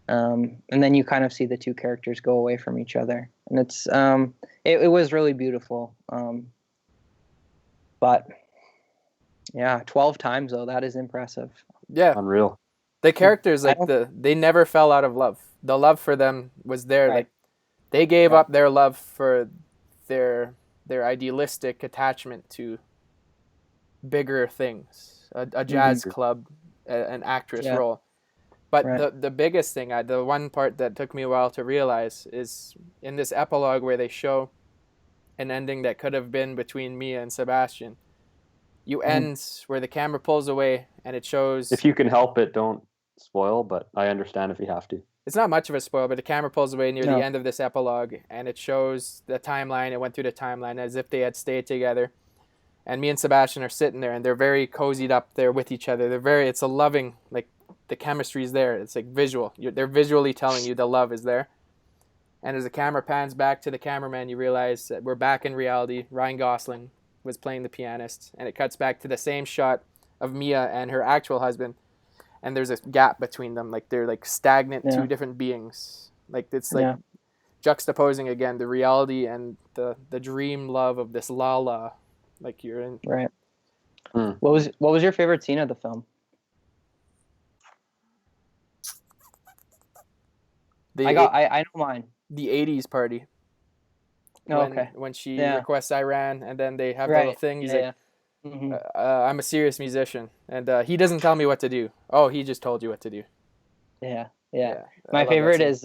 and then you kind of see the two characters go away from each other, and it's it was really beautiful, but yeah, 12 times though, that is impressive. Yeah, unreal. The characters they never fell out of love. The love for them was there, like. They gave up their love for their idealistic attachment to bigger things, a jazz club, an actress role. But the biggest thing, the one part that took me a while to realize is in this epilogue where they show an ending that could have been between Mia and Sebastian. You end where the camera pulls away and it shows... If you can help it, don't spoil, but I understand if you have to. It's not much of a spoil, but the camera pulls away near the end of this epilogue, and it shows the timeline. It went through the timeline as if they had stayed together. And me and Sebastian are sitting there, and they're very cozied up there with each other. It's a loving, like, the chemistry is there. It's like visual. They're visually telling you the love is there. And as the camera pans back to the cameraman, you realize that we're back in reality. Ryan Gosling was playing the pianist, and it cuts back to the same shot of Mia and her actual husband. And there's a gap between them, like they're like stagnant two different beings. Like it's like juxtaposing again the reality and the dream love of this Lala, like you're in. Right. What was your favorite scene of the film? I know mine. The 80s party. When she requests Iran, and then they have the little thing. He's like. I'm a serious musician, and he doesn't tell me what to do. Oh, he just told you what to do. Yeah. My favorite is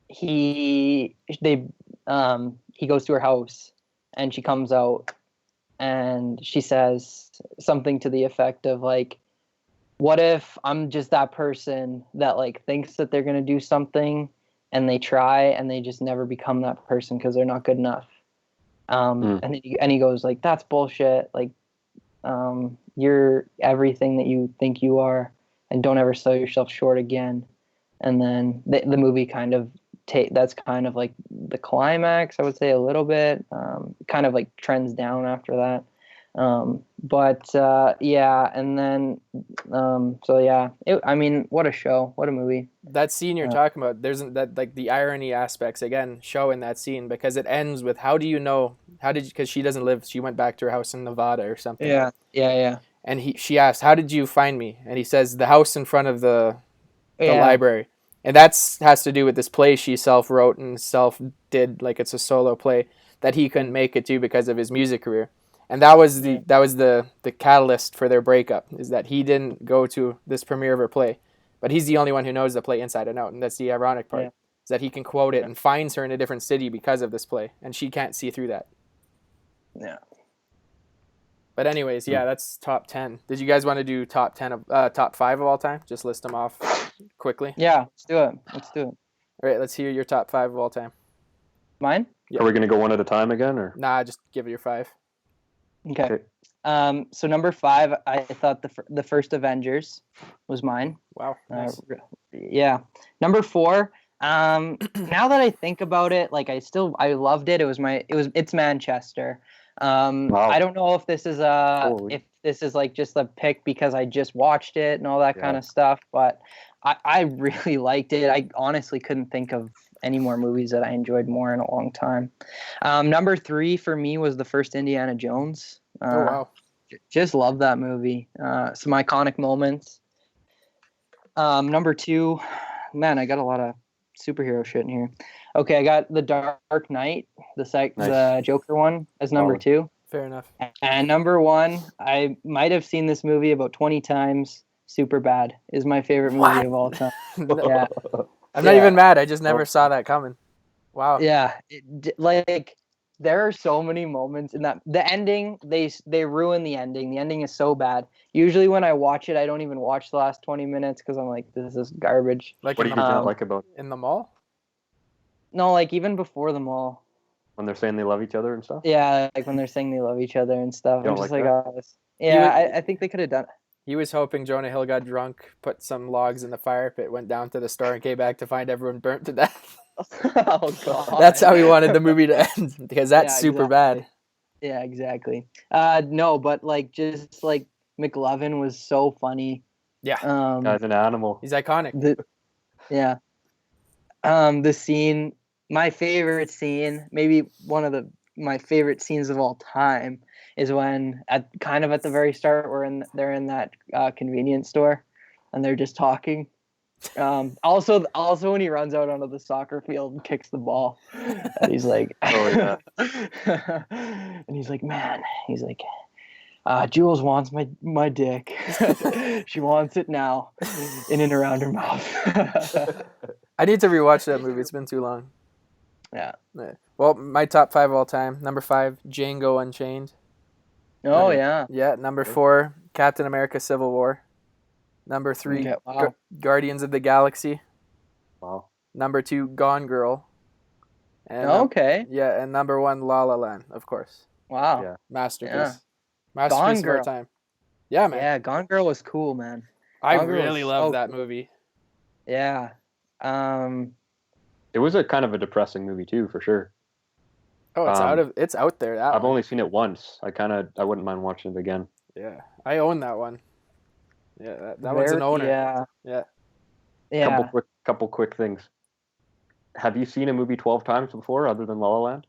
he goes to her house, and she comes out, and she says something to the effect of like, "What if I'm just that person that like thinks that they're gonna do something, and they try, and they just never become that person because they're not good enough." And he goes like, "That's bullshit. Like, you're everything that you think you are, and don't ever sell yourself short again." And then the movie kind of that's kind of like the climax, I would say, a little bit. Kind of like trends down after that. And then I mean, what a show, what a movie. That scene you're talking about, there's that like the irony aspects again show in that scene, because it ends with because she doesn't live, she went back to her house in Nevada or something. Yeah. And she asks, "How did you find me?" And he says, "The house in front of the library." And that's has to do with this play she self-wrote and self-did, like it's a solo play that he couldn't make it to because of his music career. And that was the catalyst for their breakup, is that he didn't go to this premiere of her play. But he's the only one who knows the play inside and out, and that's the ironic part. Is that he can quote it and finds her in a different city because of this play, and she can't see through that. Yeah. But anyways, that's top 10. Did you guys want to do top 5 of all time? Just list them off quickly. Yeah, let's do it. All right, let's hear your top 5 of all time. Mine? Are we going to go one at a time again, or? Nah, just give it your 5. Okay. So number 5, I thought the first Avengers was mine. Wow. Nice. Yeah. Number 4. Now that I think about it, like I loved it. It's Manchester. Wow. I don't know if this is like just a pick because I just watched it and all that kind of stuff, but I really liked it. I honestly couldn't think of any more movies that I enjoyed more in a long time. Number 3 for me was the first Indiana Jones. Oh wow. Just love that movie. Some iconic moments. Number 2, man, I got a lot of superhero shit in here. Okay, I got The Dark Knight, the Joker one, as number 2. Fair enough. And number 1, I might have seen this movie about 20 times. Superbad is my favorite movie of all time. Yeah. I'm not even mad. I just never saw that coming. Wow. Yeah, like there are so many moments in that. The ending, they ruin the ending. The ending is so bad. Usually when I watch it, I don't even watch the last 20 minutes because I'm like, this is garbage. Like what do you not like about it? In the mall? No, like even before the mall. When they're saying they love each other and stuff? Yeah, like when they're saying they love each other and stuff. I'm just like oh, I think they could have done it. He was hoping Jonah Hill got drunk, put some logs in the fire pit, went down to the store, and came back to find everyone burnt to death. Oh god. That's how he wanted the movie to end, because that's super bad. Yeah, exactly. No, but like just like McLovin was so funny. Yeah. Guy's an animal. He's iconic. The scene, my favorite scene, maybe one of my favorite scenes of all time, is when at the very start they're in that convenience store and they're just talking. Also when he runs out onto the soccer field and kicks the ball, and he's like, oh yeah, and he's like, man, he's like, Jules wants my dick. She wants it now, in and around her mouth. I need to rewatch that movie. It's been too long. Yeah. Well, my top 5 all time. Number 5, Django Unchained. Oh, yeah. Yeah. Number 4, Captain America: Civil War. Number 3, Guardians of the Galaxy. Wow. Number 2, Gone Girl. And okay. Yeah, and number 1, La La Land, of course. Wow. Yeah. Masterpiece. Yeah. Masterpiece of our time. Yeah, man. Yeah, Gone Girl was cool, man. I really love that movie. Yeah. It was a kind of a depressing movie too, for sure. Oh, it's out there. I've only seen it once. I wouldn't mind watching it again. Yeah, I own that one. Yeah, that one's an owner. Yeah. Couple quick things. Have you seen a movie 12 times before, other than La La Land?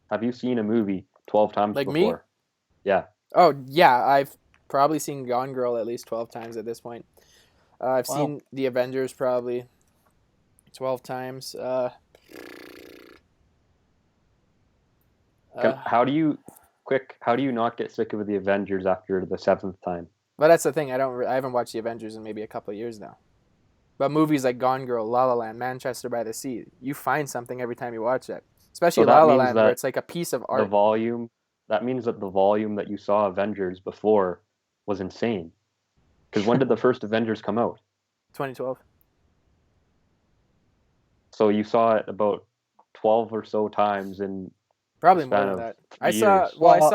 Have you seen a movie 12 times like before? Me? Yeah. Oh yeah, I've probably seen Gone Girl at least 12 times at this point. I've seen The Avengers probably 12 times. How do you not get sick of The Avengers after the 7th time? But that's the thing. I haven't watched The Avengers in maybe a couple of years now. But movies like Gone Girl, La La Land, Manchester by the Sea, you find something every time you watch that. Especially La La Land, where it's like a piece of art. That means that the volume that you saw Avengers before was insane. Because when did the first Avengers come out? 2012. So you saw it about 12 or so times in probably more than that. I saw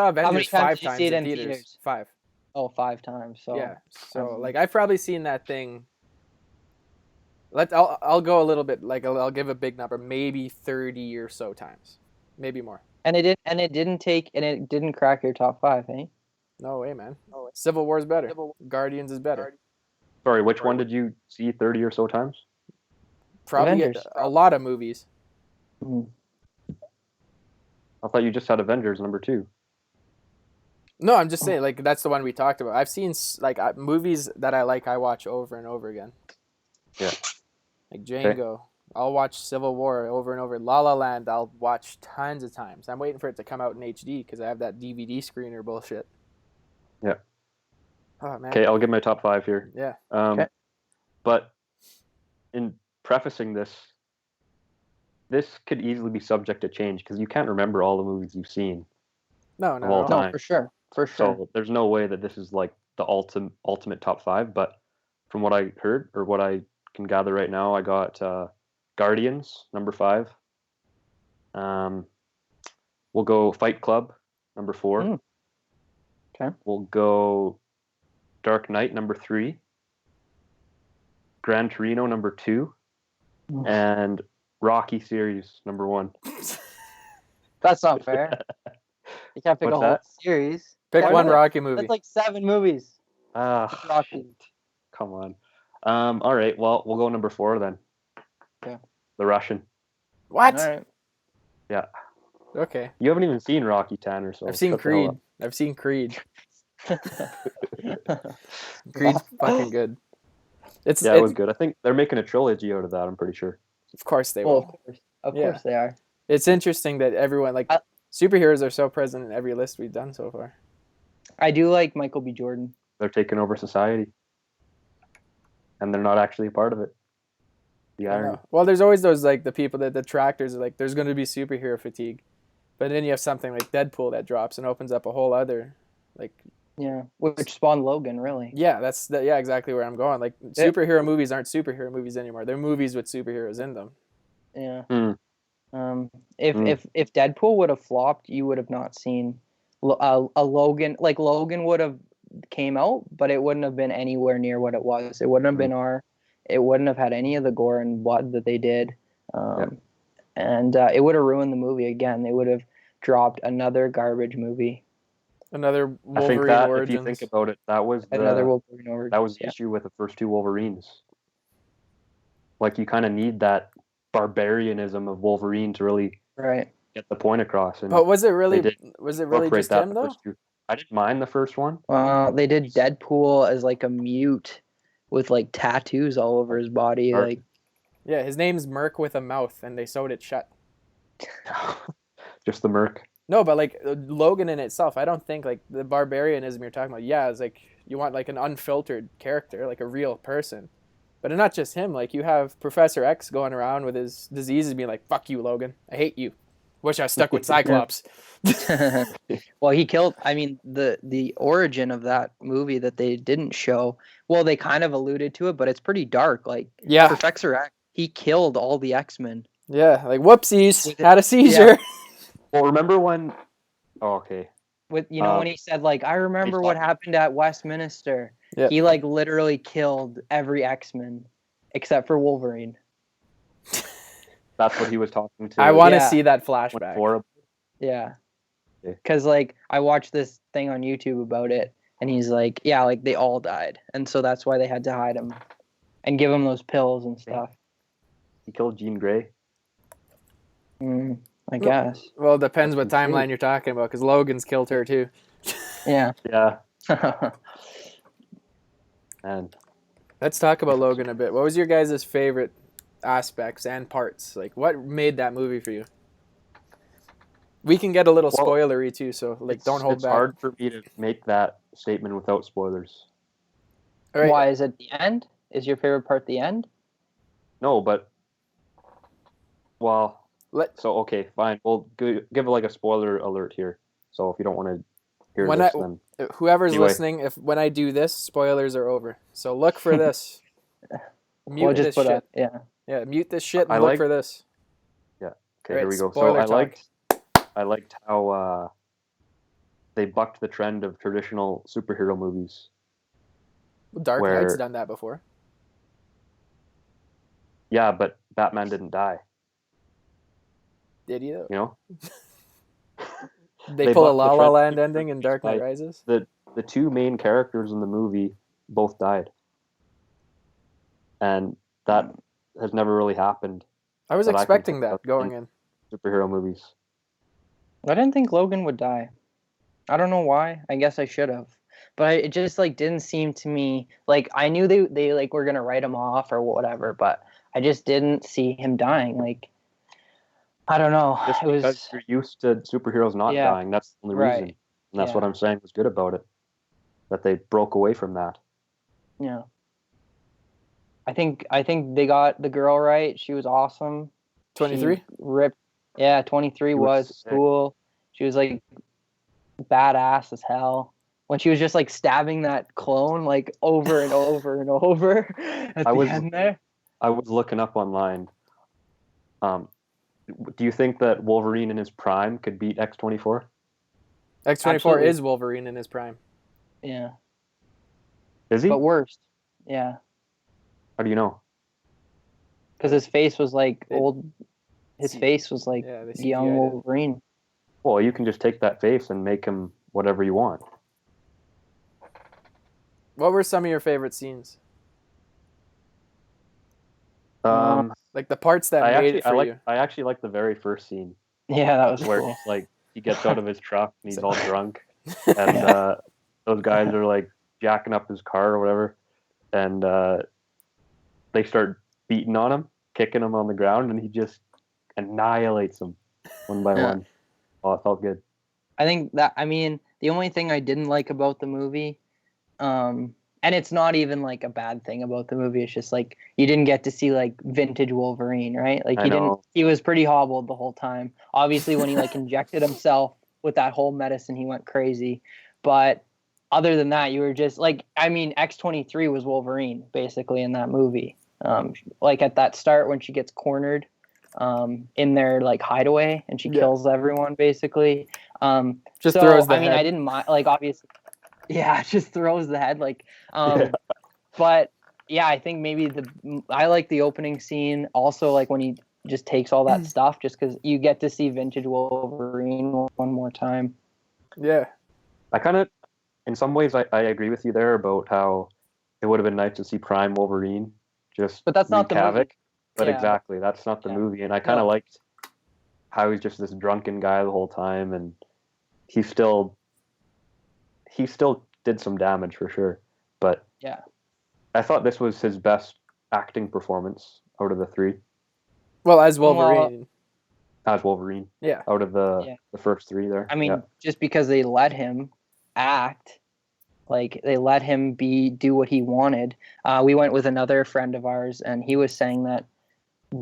Avengers 5 times in theaters. 5. Oh, 5 times. So yeah. So like I've probably seen that thing. I'll go a little bit, like I'll give a big number, maybe 30 or so times, maybe more. And it didn't crack your top 5, eh? No way, man. Civil War is better. Guardians is better. Sorry, which one did you see 30 or so times? Probably a lot of movies. I thought you just had Avengers number 2. No, I'm just saying, like that's the one we talked about. I've seen like movies that I watch over and over again. Yeah. Like Django. I'll watch Civil War over and over. La La Land, I'll watch tons of times. I'm waiting for it to come out in HD because I have that DVD screener bullshit. Yeah. Oh, man. Okay, I'll give my top 5 here. Yeah. Okay. But in prefacing this could easily be subject to change because you can't remember all the movies you've seen. No, of all time. No, for sure. For sure. So there's no way that this is like the ultimate top 5. But from what I heard or what I can gather right now, I got Guardians, number 5. We'll go Fight Club, number 4. Okay. We'll go Dark Knight, number 3. Gran Torino, number 2. And Rocky series, number 1. That's not fair. You can't pick a whole series. Pick one Rocky movie. That's like 7 movies. Rocky. Come on. All right. Well, we'll go number 4 then. Okay. The Russian. What? All right. Yeah. Okay. You haven't even seen Rocky, Tanner. So I've seen Creed. Creed's fucking good. It was good. I think they're making a trilogy out of that. I'm pretty sure. Of course they will. Of course they are. It's interesting that everyone superheroes are so present in every list we've done so far. I do like Michael B. Jordan. They're taking over society, and they're not actually a part of it. The irony. Well, there's always those like the people that detractors are like, there's going to be superhero fatigue, but then you have something like Deadpool that drops and opens up a whole other like. Yeah, which spawned Logan, really. Yeah, that's exactly where I'm going. Like superhero movies aren't superhero movies anymore. They're movies with superheroes in them. Yeah. If Deadpool would have flopped, you would have not seen a Logan. Like Logan would have came out, but it wouldn't have been anywhere near what it was. It wouldn't have been It wouldn't have had any of the gore and blood that they did, and it would have ruined the movie again. They would have dropped another garbage movie. Another Wolverine I think that, Origins. if you think about it, that was another Wolverine Origins. That was the issue with the first 2 Wolverines. Like you kind of need that barbarianism of Wolverine to really get the point across. And but was it really just him though? I didn't mind the first one. They did Deadpool as like a mute with like tattoos all over his body. Like, yeah, his name's Merc with a mouth, and they sewed it shut. Just the Merc. No, but like Logan in itself, I don't think like the barbarianism you're talking about. Yeah, it's like you want like an unfiltered character, like a real person. But not just him. Like you have Professor X going around with his diseases, being like, "Fuck you, Logan. I hate you. Wish I was stuck with Cyclops." Well, he killed. I mean, the origin of that movie that they didn't show. Well, they kind of alluded to it, but it's pretty dark. Like, Professor X, he killed all the X-Men. Yeah, like whoopsies, had a seizure. Yeah. Well, remember when? Oh, okay. With when he said like, I remember what happened at Westminster. Yeah. He like literally killed every X-Men except for Wolverine. That's what he was talking to. I want to see that flashback. Yeah. Because like I watched this thing on YouTube about it, and he's like, yeah, like they all died, and so that's why they had to hide him and give him those pills and stuff. He killed Jean Grey. I guess. Well, it depends what timeline you're talking about, because Logan's killed her too. Yeah. Yeah. And let's talk about Logan a bit. What was your guys' favorite aspects and parts? Like, what made that movie for you? We can get a little spoilery too, so like, don't hold back. It's hard for me to make that statement without spoilers. All right. Why is it the end? Is your favorite part the end? No, but okay, fine. We'll give like a spoiler alert here. So if you don't want to hear this, then whoever's listening, when I do this, spoilers are over. So look for this. Mute this shit. Yeah, mute this shit and look for this. Yeah. Okay, here we go. So I liked how they bucked the trend of traditional superhero movies. Dark Knight's done that before. Yeah, but Batman didn't die. Did he though? You know? They pull a La La Land ending in Dark Knight Rises? The 2 main characters in the movie both died. And that has never really happened. I was expecting that going in superhero movies. I didn't think Logan would die. I don't know why. I guess I should have. But it just like didn't seem to me like I knew they like were gonna write him off or whatever, but I just didn't see him dying. Like, I don't know. Just because you're used to superheroes not dying, that's the only reason. And that's what I'm saying was good about it. That they broke away from that. Yeah. I think they got the girl right. She was awesome. 23? Ripped. Yeah, 23 was cool. She was like badass as hell. When she was just like stabbing that clone like over and over and over at the end there. I was looking up online. Do you think that Wolverine in his prime could beat X-24? X-24 is Wolverine in his prime. Yeah. Is he? But worse. Yeah. How do you know? Because his face was like old. His face was like young Wolverine. Well, you can just take that face and make him whatever you want. What were some of your favorite scenes? Like the parts that made it for you. I actually like the very first scene. Yeah, that was where cool. It's like he gets out of his truck and he's all drunk, and those guys are like jacking up his car or whatever, and they start beating on him, kicking him on the ground, and he just annihilates them one by one. Oh, it felt good. I think that, I mean, the only thing I didn't like about the movie, and it's not even like a bad thing about the movie, it's just like you didn't get to see like vintage Wolverine, right? Like he was pretty hobbled the whole time. Obviously when he like injected himself with that whole medicine, he went crazy. But other than that, you were just like, I mean, X-23 was Wolverine basically in that movie. Like at that start when she gets cornered in their like hideaway and she kills everyone basically. Just throws the head. I didn't mind, like obviously. Yeah, just throws the head like. But yeah, I think maybe I like the opening scene also, like when he just takes all that stuff, just because you get to see vintage Wolverine one more time. Yeah, I kind of, in some ways, I agree with you there about how it would have been nice to see Prime Wolverine just but that's not the havoc. movie. But exactly, that's not the movie, and I kind of liked how he's just this drunken guy the whole time, and he still did some damage for sure. But I thought this was his best acting performance out of the three. Well, as Wolverine. As Wolverine. Yeah. Out of the first three there. I mean, just because they let him act, like they let him do what he wanted. We went with another friend of ours, and he was saying that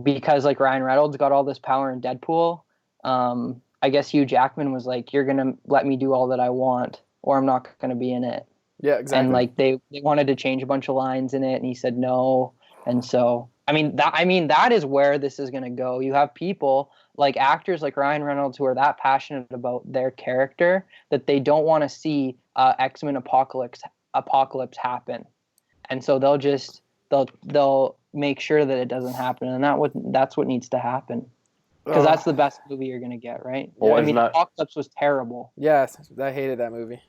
because like Ryan Reynolds got all this power in Deadpool, I guess Hugh Jackman was like, "You're gonna let me do all that I want, or I'm not gonna be in it." Yeah, exactly. And like they wanted to change a bunch of lines in it, and he said no. And so I mean that is where this is gonna go. You have people like actors like Ryan Reynolds who are that passionate about their character that they don't want to see X-Men apocalypse happen, and so they'll make sure that it doesn't happen, and that's what needs to happen. Because that's the best movie you're gonna get, right? Well, I mean, Apocalypse was terrible. Yeah, I hated that movie.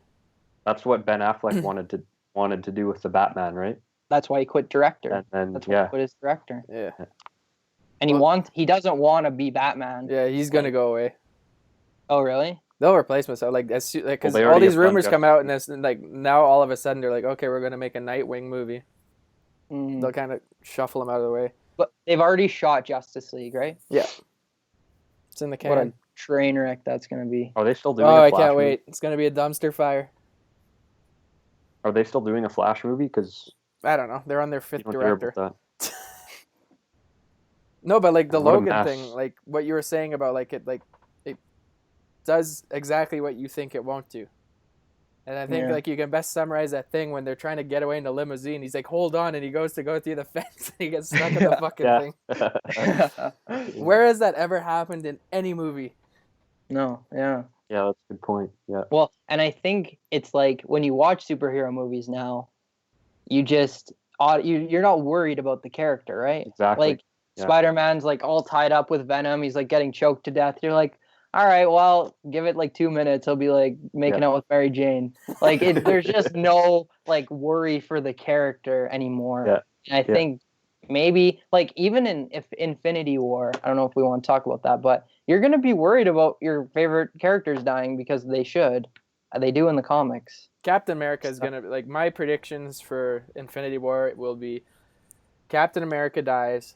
That's what Ben Affleck wanted to do with the Batman, right? That's why he quit director. And that's why he quit as director. Yeah. And he doesn't want to be Batman. Yeah, he's gonna go away. Oh really? They'll replace him. So because all these rumors come out, and it's like now all of a sudden they're like, okay, we're gonna make a Nightwing movie. They'll kind of shuffle him out of the way. But they've already shot Justice League, right? Yeah. It's in the can. What a train wreck that's gonna be. Are they still doing? I can't wait. It's gonna be a dumpster fire. Are they still doing a Flash movie? Because I don't know. They're on their 5th director. No, but like the Logan thing, like what you were saying about like it does exactly what you think it won't do. And I think like you can best summarize that thing when they're trying to get away in the limousine. He's like, "Hold on," and he goes to go through the fence and he gets stuck in the fucking thing. Where has that ever happened in any movie? No, yeah. Yeah, that's a good point. Yeah. Well, and I think it's like when you watch superhero movies now, you just you're not worried about the character, right? Exactly. Like Spider-Man's like all tied up with Venom. He's like getting choked to death. You're like, all right, well, give it like 2 minutes. He'll be like making out with Mary Jane. Like there's just no like worry for the character anymore. Yeah. And I think maybe like even in Infinity War, I don't know if we want to talk about that, but you're going to be worried about your favorite characters dying because they should. They do in the comics. Captain America is going to, like, my predictions for Infinity War will be Captain America dies,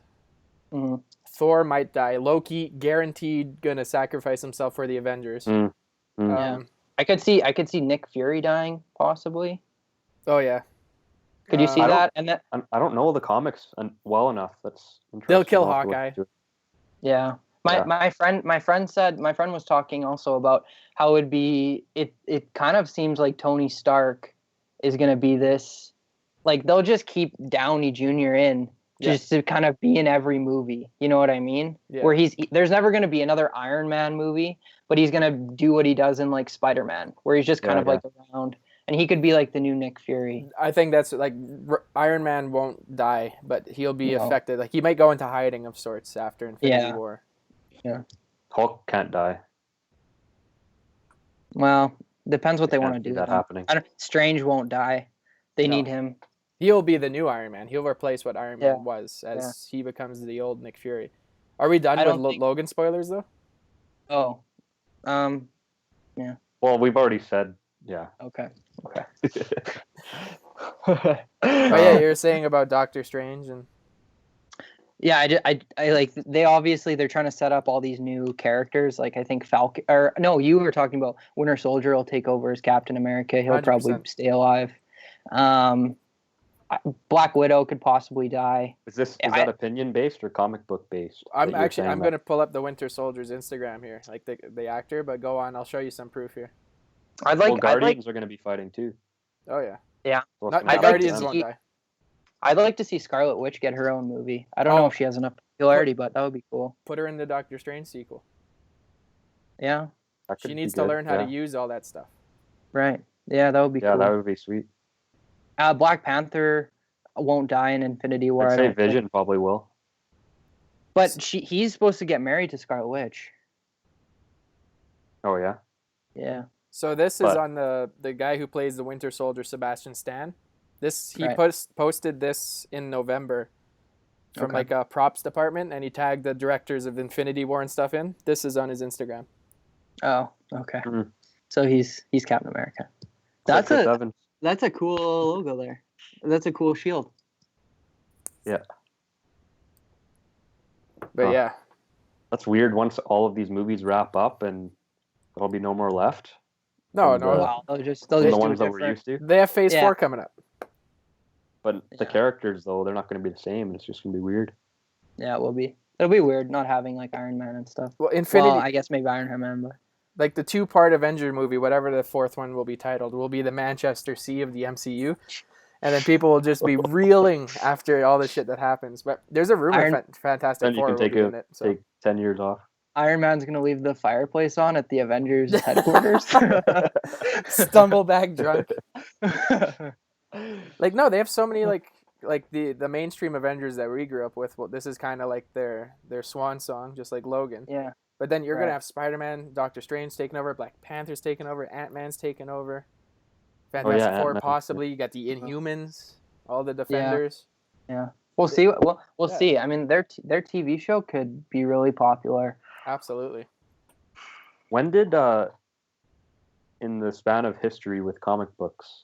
Mm-hmm. Thor might die. Loki guaranteed gonna sacrifice himself for the Avengers. Yeah. I could see Nick Fury dying possibly. Oh yeah. Could you see that? And that I don't know the comics well enough. That's interesting. They'll kill Hawkeye. Yeah. My friend was talking also about how it would be. It kind of seems like Tony Stark is gonna be this, like they'll just keep Downey Jr. in just to kind of be in every movie. You know what I mean? Yeah. Where there's never gonna be another Iron Man movie, but he's gonna do what he does in like Spider-Man, where he's just kind of like around, and he could be like the new Nick Fury. I think that's like Iron Man won't die, but he'll be affected. Like he might go into hiding of sorts after Infinity War. Yeah. Hulk can't die. Well, depends what they want to do. That happening. Strange won't die. They need him. He'll be the new Iron Man. He'll replace what Iron Man was as he becomes the old Nick Fury. Are we done with Logan spoilers though? Oh, yeah. Well, we've already said Okay. Oh yeah, you were saying about Doctor Strange and. Yeah, I like they're trying to set up all these new characters. Like I think Falcon, or no, you were talking about Winter Soldier will take over as Captain America. He'll 100%. Probably stay alive. Black Widow could possibly die. Is that opinion based or comic book based? I'm going to pull up the Winter Soldier's Instagram here, like the actor. But go on, I'll show you some proof here. Guardians are going to be fighting too. Oh yeah. Yeah. Guardians won't die. I'd like to see Scarlet Witch get her own movie. I don't know if she has enough popularity, but that would be cool. Put her in the Doctor Strange sequel. Yeah. She needs to learn how to use all that stuff. Right. Yeah, that would be cool. Yeah, that would be sweet. Black Panther won't die in Infinity War. I'd say Vision probably will. But he's supposed to get married to Scarlet Witch. Oh, yeah? Yeah. So this is on the guy who plays the Winter Soldier, Sebastian Stan. He posted this in November from like a props department, and he tagged the directors of Infinity War and stuff in. This is on his Instagram. Oh, okay. Mm-hmm. So he's Captain America. That's a cool logo there. That's a cool shield. Yeah. But yeah. That's weird. Once all of these movies wrap up and there'll be no more left. No. They'll just the ones that we're used to. They have Phase 4 coming up. But the characters, though, they're not going to be the same, and it's just going to be weird. Yeah, it will be. It'll be weird not having, like, Iron Man and stuff. Well, I guess maybe Iron Man, but... Like, the 2-part Avenger movie, whatever the fourth one will be titled, will be the Manchester Sea of the MCU. And then people will just be reeling after all the shit that happens. But there's a rumor Fantastic Four will be in it. So. Take 10 years off. Iron Man's going to leave the fireplace on at the Avengers headquarters. Stumble back drunk. Like, no, they have so many, like the mainstream Avengers that we grew up with. Well, this is kind of like their swan song, just like Logan. Yeah. But then you're going to have Spider-Man, Doctor Strange taking over, Black Panther's taking over, Ant-Man's taking over, Fantastic Four possibly. You got the Inhumans, all the Defenders. Yeah. We'll see. We'll see. I mean, their TV show could be really popular. Absolutely. When did, in the span of history with comic books,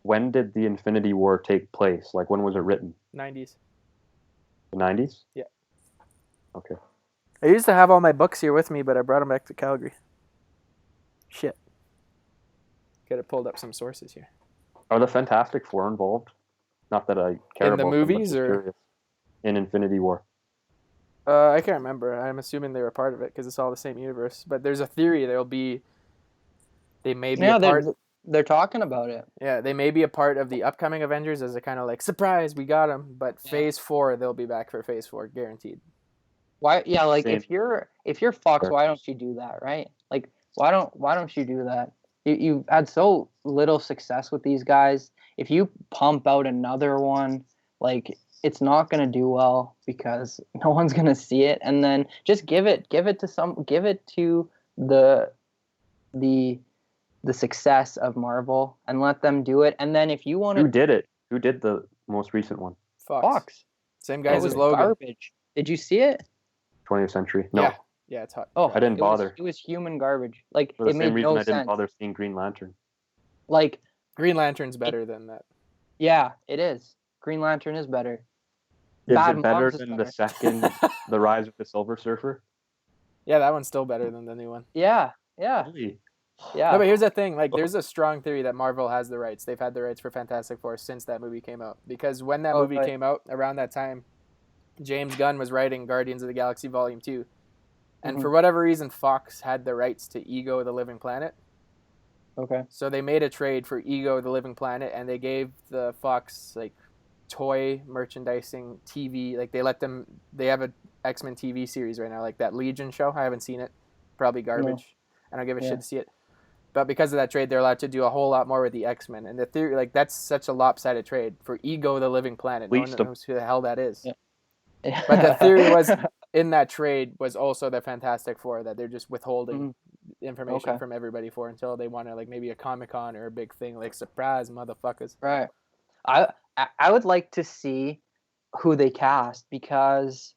when did the Infinity War take place? Like, when was it written? 90s. The 90s? Yeah. Okay. I used to have all my books here with me, but I brought them back to Calgary. Shit. Could have pulled up some sources here. Are the Fantastic Four involved? Not that I care about in the movies or in Infinity War. I can't remember. I'm assuming they were part of it because it's all the same universe. But there's a theory they may be a part. They're talking about it. Yeah, they may be a part of the upcoming Avengers as a kind of like surprise, we got them. But Phase 4, they'll be back for Phase 4, guaranteed. Why? Yeah, like if you're Fox, why don't you do that, right? Like why don't you do that? You've had so little success with these guys. If you pump out another one, like it's not gonna do well because no one's gonna see it. And then just give it to the success of Marvel and let them do it. And then if you want to, who did it? Who did the most recent one? Fox. Same guys as Logan. Garbage. Did you see it? 20th Century. No. Yeah, it's hot. Oh, I didn't bother. It was human garbage. Like for the it made same reason no I didn't sense. bother seeing Green Lantern. Like Green Lantern's better than that. Yeah, it is. Green Lantern is better. Is Bad it better Moms is than better. the second, The Rise of the Silver Surfer? Yeah, that one's still better than the new one. Yeah. Really? No, but here's the thing. Like, there's a strong theory that Marvel has the rights. They've had the rights for Fantastic Four since that movie came out. Because when that movie came out, around that time, James Gunn was writing Guardians of the Galaxy Volume 2. And for whatever reason, Fox had the rights to Ego the Living Planet. Okay. So they made a trade for Ego the Living Planet, and they gave the Fox, like, toy merchandising TV. Like, they have a X-Men TV series right now, like that Legion show. I haven't seen it. Probably garbage. I don't give a shit to see it. But because of that trade, they're allowed to do a whole lot more with the X-Men. And the theory, like, that's such a lopsided trade for Ego the Living Planet. No one knows who the hell that is. Yeah. But the theory was, in that trade, was also the Fantastic Four, that they're just withholding information from everybody for until they want to, like, maybe a Comic-Con or a big thing, like, surprise, motherfuckers. Right. I would like to see who they cast, because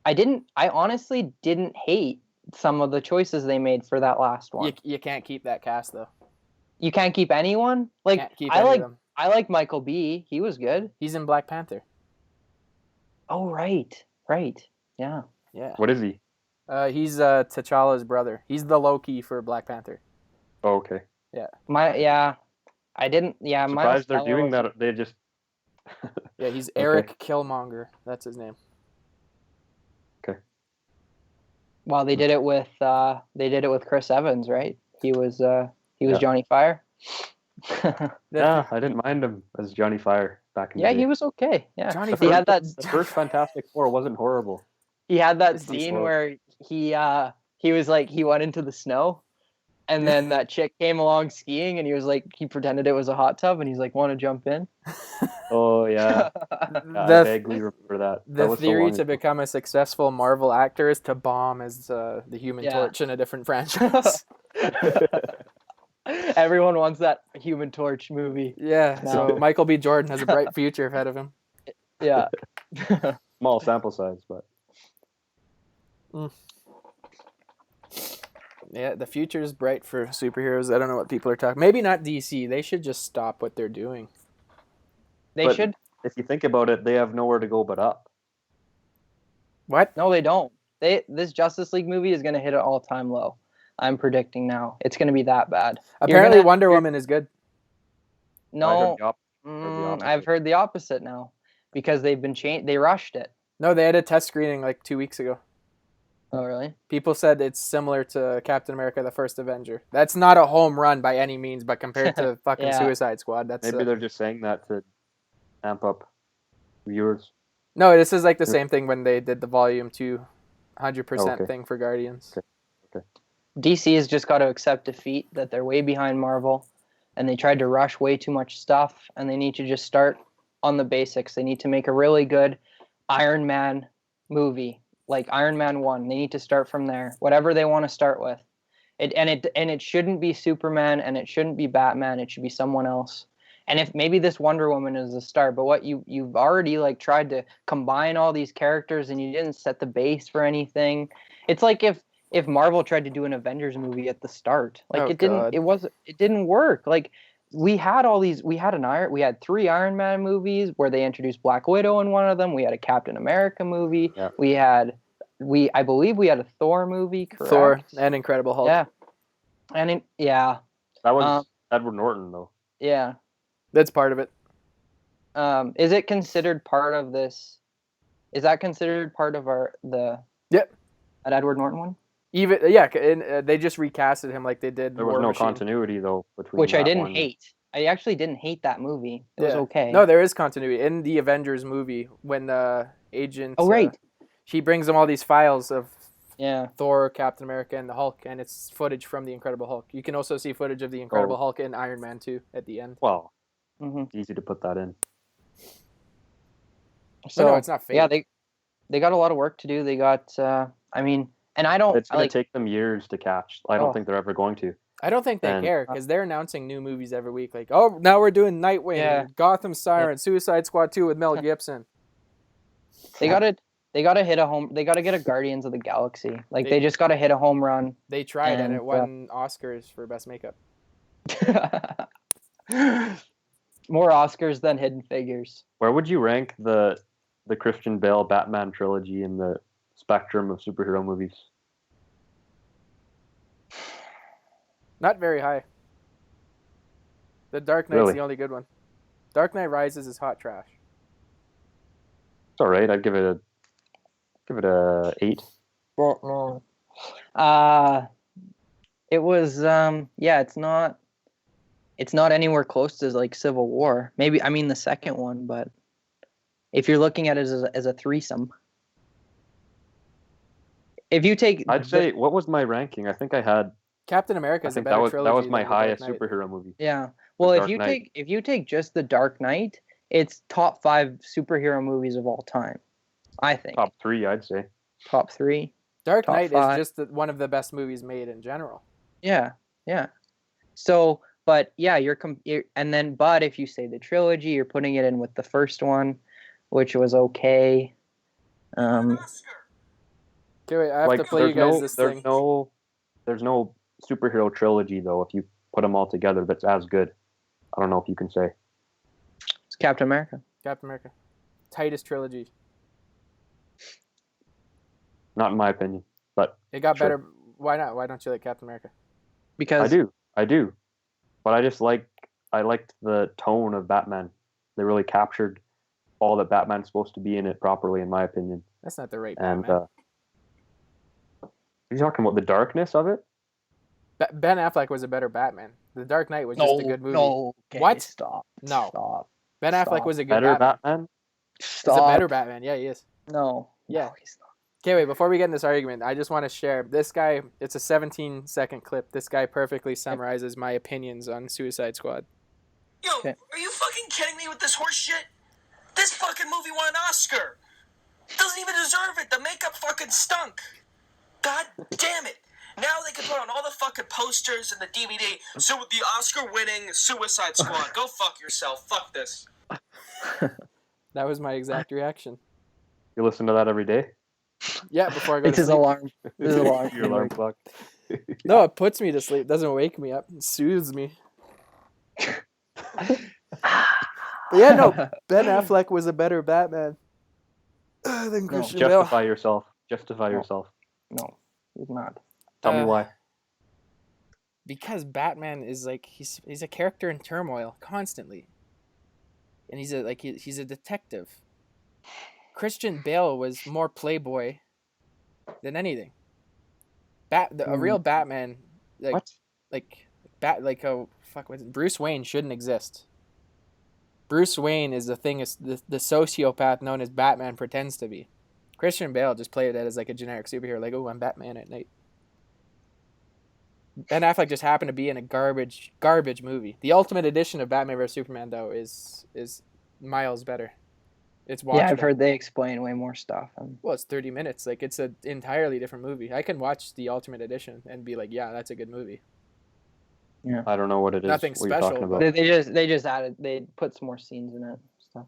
I honestly didn't hate some of the choices they made for that last one. You can't keep that cast, though. You can't keep anyone? Like, can't keep any of them. I like Michael B. He was good. He's in Black Panther. Oh, right. Yeah. What is he? He's T'Challa's brother. He's the Loki for Black Panther. Oh, okay. Yeah. I didn't. Yeah. Surprised they're doing that. They just. Yeah, he's Eric Killmonger. That's his name. Okay. Well, they did it with Chris Evans, right? He was Johnny Fire. Yeah, I didn't mind him as Johnny Fire back in the day. Yeah, he was okay. Yeah, the first Fantastic Four wasn't horrible. He had that scene where he was like, he went into the snow, and then that chick came along skiing, and he pretended it was a hot tub, and he's like, want to jump in? Oh yeah, I vaguely remember that. The theory to become a successful Marvel actor is to bomb as the Human Torch in a different franchise. Everyone wants that Human Torch movie. Yeah, so Michael B. Jordan has a bright future ahead of him. Yeah. Small sample size, but. Yeah, the future is bright for superheroes. I don't know what people are talking. Maybe not DC. They should just stop what they're doing. They should. If you think about it, they have nowhere to go but up. What? No, they don't. This Justice League movie is going to hit an all-time low. I'm predicting now. It's going to be that bad. Apparently Wonder Woman is good. No, I've heard the opposite now, because they've been they rushed it. No, they had a test screening like 2 weeks ago. Oh, really? People said it's similar to Captain America: The First Avenger. That's not a home run by any means, but compared to fucking Suicide Squad, that's... Maybe they're just saying that to amp up viewers. No, this is like the same thing when they did the Volume 2 100% thing for Guardians. Okay. DC has just got to accept defeat, that they're way behind Marvel, and they tried to rush way too much stuff, and they need to just start on the basics. They need to make a really good Iron Man movie, like Iron Man 1. They need to start from there, whatever they want to start with. It shouldn't be Superman, and it shouldn't be Batman. It should be someone else. And if maybe this Wonder Woman is the start, but what you've already like tried to combine all these characters, and you didn't set the base for anything. It's like if Marvel tried to do an Avengers movie at the start, like it didn't work. Like we had three Iron Man movies where they introduced Black Widow in one of them. We had a Captain America movie. Yeah. I believe we had a Thor movie, correct? Thor and Incredible Hulk. Yeah. That was Edward Norton though. Yeah. That's part of it. Is it considered part of this? Is that considered part of that Edward Norton one? And they just recasted him like they did. There was no continuity though between which I didn't hate. I actually didn't hate that movie. It was okay. No, there is continuity in the Avengers movie when the agent. Oh right. He brings them all these files of Yeah. Thor, Captain America, and the Hulk, and it's footage from the Incredible Hulk. You can also see footage of the Incredible Hulk in Iron Man 2 at the end. Well, it's easy to put that in. So no, it's not fake. Yeah, they got a lot of work to do. They got, I mean, and I don't. It's going to take them years to catch. I don't think they're ever going to. I don't think they care because they're announcing new movies every week. Like, oh, now we're doing Nightwing, Gotham Siren, Suicide Squad 2 with Mel Gibson. They gotta hit a home. They gotta get a Guardians of the Galaxy. Like they just gotta hit a home run. They tried and it won Oscars for best makeup. More Oscars than Hidden Figures. Where would you rank the the Christian Bale Batman trilogy in the spectrum of superhero movies? Not very high. The Dark Knight's the only good one. Dark Knight Rises is hot trash. It's all right. I'd give it a 8. Well, no. It was it's not anywhere close to like Civil War. Maybe the second one, but if you're looking at it as a threesome, if you take, I'd say, what was my ranking? I think I had Captain America. I think that was my highest superhero movie. Yeah. Well, if you take just the Dark Knight, it's top 5 superhero movies of all time. I think top 3. I'd say top 3. Dark Knight is just one of the best movies made in general. Yeah. So, but yeah, but if you say the trilogy, you're putting it in with the first one, which was okay. Okay, wait, I have to play you guys this thing. There's no superhero trilogy though. If you put them all together, that's as good. I don't know if you can say. It's Captain America. Tightest trilogy. Not in my opinion, but it got better. Why not? Why don't you like Captain America? Because I do, but I liked the tone of Batman. They really captured all that Batman's supposed to be in it properly, in my opinion. That's not the right Batman. And are you talking about the darkness of it? Ben Affleck was a better Batman. The Dark Knight was just a good movie. No, okay, what? Stop. No. Stop. Ben Affleck was a good better Batman. Stop. He's a better Batman. Yeah, he is. No. Yeah. No, he's not. Okay, wait, before we get in this argument, I just want to share. This guy, it's a 17-second clip. This guy perfectly summarizes my opinions on Suicide Squad. Yo, Are you fucking kidding me with this horse shit? This fucking movie won an Oscar. Doesn't even deserve it. The makeup fucking stunk. God damn it. Now they can put on all the fucking posters and the DVD. So with the Oscar-winning Suicide Squad, go fuck yourself. Fuck this. That was my exact reaction. You listen to that every day? Yeah, before I go to sleep. It's his alarm. Your alarm clock. No, it puts me to sleep. It doesn't wake me up. It soothes me. But yeah, no, Ben Affleck was a better Batman than Christian Bale. Justify yourself. No, he's not. Tell me why. Because Batman is like he's a character in turmoil constantly, and he's a detective. Christian Bale was more playboy than anything. A real Batman, Bruce Wayne shouldn't exist. Bruce Wayne is the sociopath known as Batman pretends to be. Christian Bale just played it as like a generic superhero, like, oh, I'm Batman at night. Ben Affleck just happened to be in a garbage movie. The Ultimate Edition of Batman vs Superman though is miles better. It's watchable. Yeah, I've heard they explain way more stuff. Well, it's 30 minutes. Like, it's an entirely different movie. I can watch the Ultimate Edition and be like, yeah, that's a good movie. Yeah. I don't know what it is. Nothing what special. You're talking about. They just added. They put some more scenes in it. Stuff.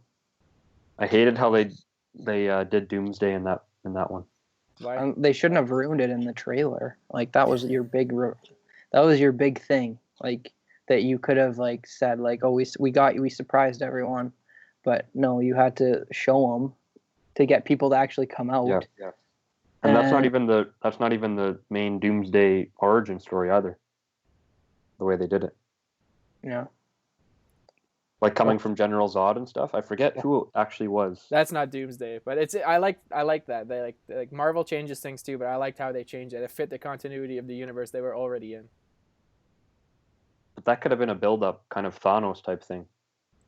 I hated how they did Doomsday in that one. Why? They shouldn't have ruined it in the trailer. Like that was your big thing. Like that you could have like said like, oh, we surprised everyone. But no, you had to show them to get people to actually come out. Yeah. And that's not even the main Doomsday origin story either. The way they did it. Yeah. Like coming from General Zod and stuff. I forget who it actually was. That's not Doomsday, but I like that. They like Marvel changes things too, but I liked how they changed it. It fit the continuity of the universe they were already in. But that could have been a build-up kind of Thanos type thing.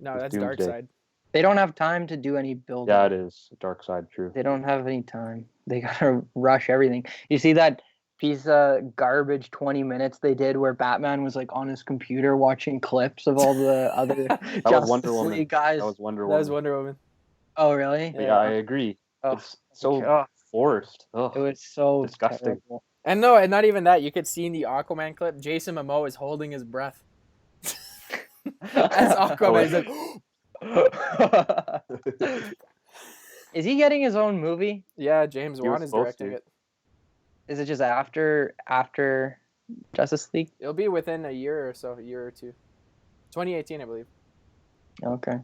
No, that's Doomsday. Darkseid. They don't have time to do any build. Yeah, it is Darkseid. True. They don't have any time. They gotta rush everything. You see that piece of garbage 20 minutes they did where Batman was like on his computer watching clips of all the other Justice League guys. That was Wonder Woman. Oh really? Yeah, I agree. It's so forced. Ugh, it was so disgusting. Terrible. And no, and not even that. You could see in the Aquaman clip, Jason Momoa is holding his breath. As Aquaman, he's like, is he getting his own movie? Yeah, James Wan is directing it. Is it just after Justice League? It'll be within a year or two. 2018, I believe. Okay.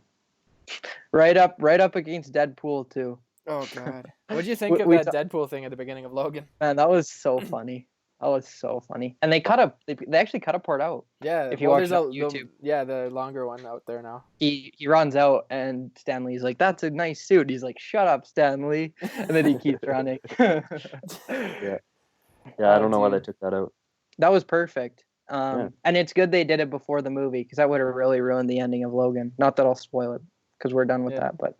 Right up against Deadpool too. Oh God, what do you think of that Deadpool thing at the beginning of Logan? Man, that was so funny. That was so funny. And they actually cut a part out. Yeah, if you watch it on YouTube. The longer one out there now. He runs out and Stanley's like, "That's a nice suit." He's like, "Shut up, Stanley," and then he keeps running. Yeah, I don't know why they took that out. That was perfect. And it's good they did it before the movie because that would have really ruined the ending of Logan. Not that I'll spoil it because we're done with that, but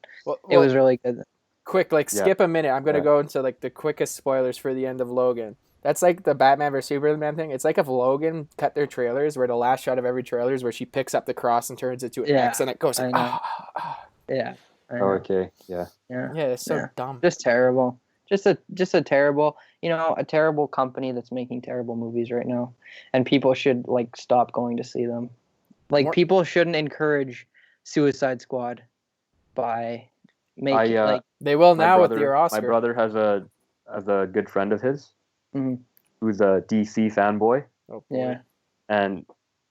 it was really good. Quick, skip a minute. I'm gonna go into the quickest spoilers for the end of Logan. That's like the Batman vs Superman thing. It's like if Logan cut their trailers, where the last shot of every trailer is where she picks up the cross and turns it to an X, and it goes. Yeah. Okay. Yeah. It's so dumb. Just terrible. Just a terrible, a terrible company that's making terrible movies right now, and people should stop going to see them. People shouldn't encourage Suicide Squad by making they will now with your Oscar. My brother has a good friend of his. Mm-hmm. Who's a DC fanboy. Oh, yeah. And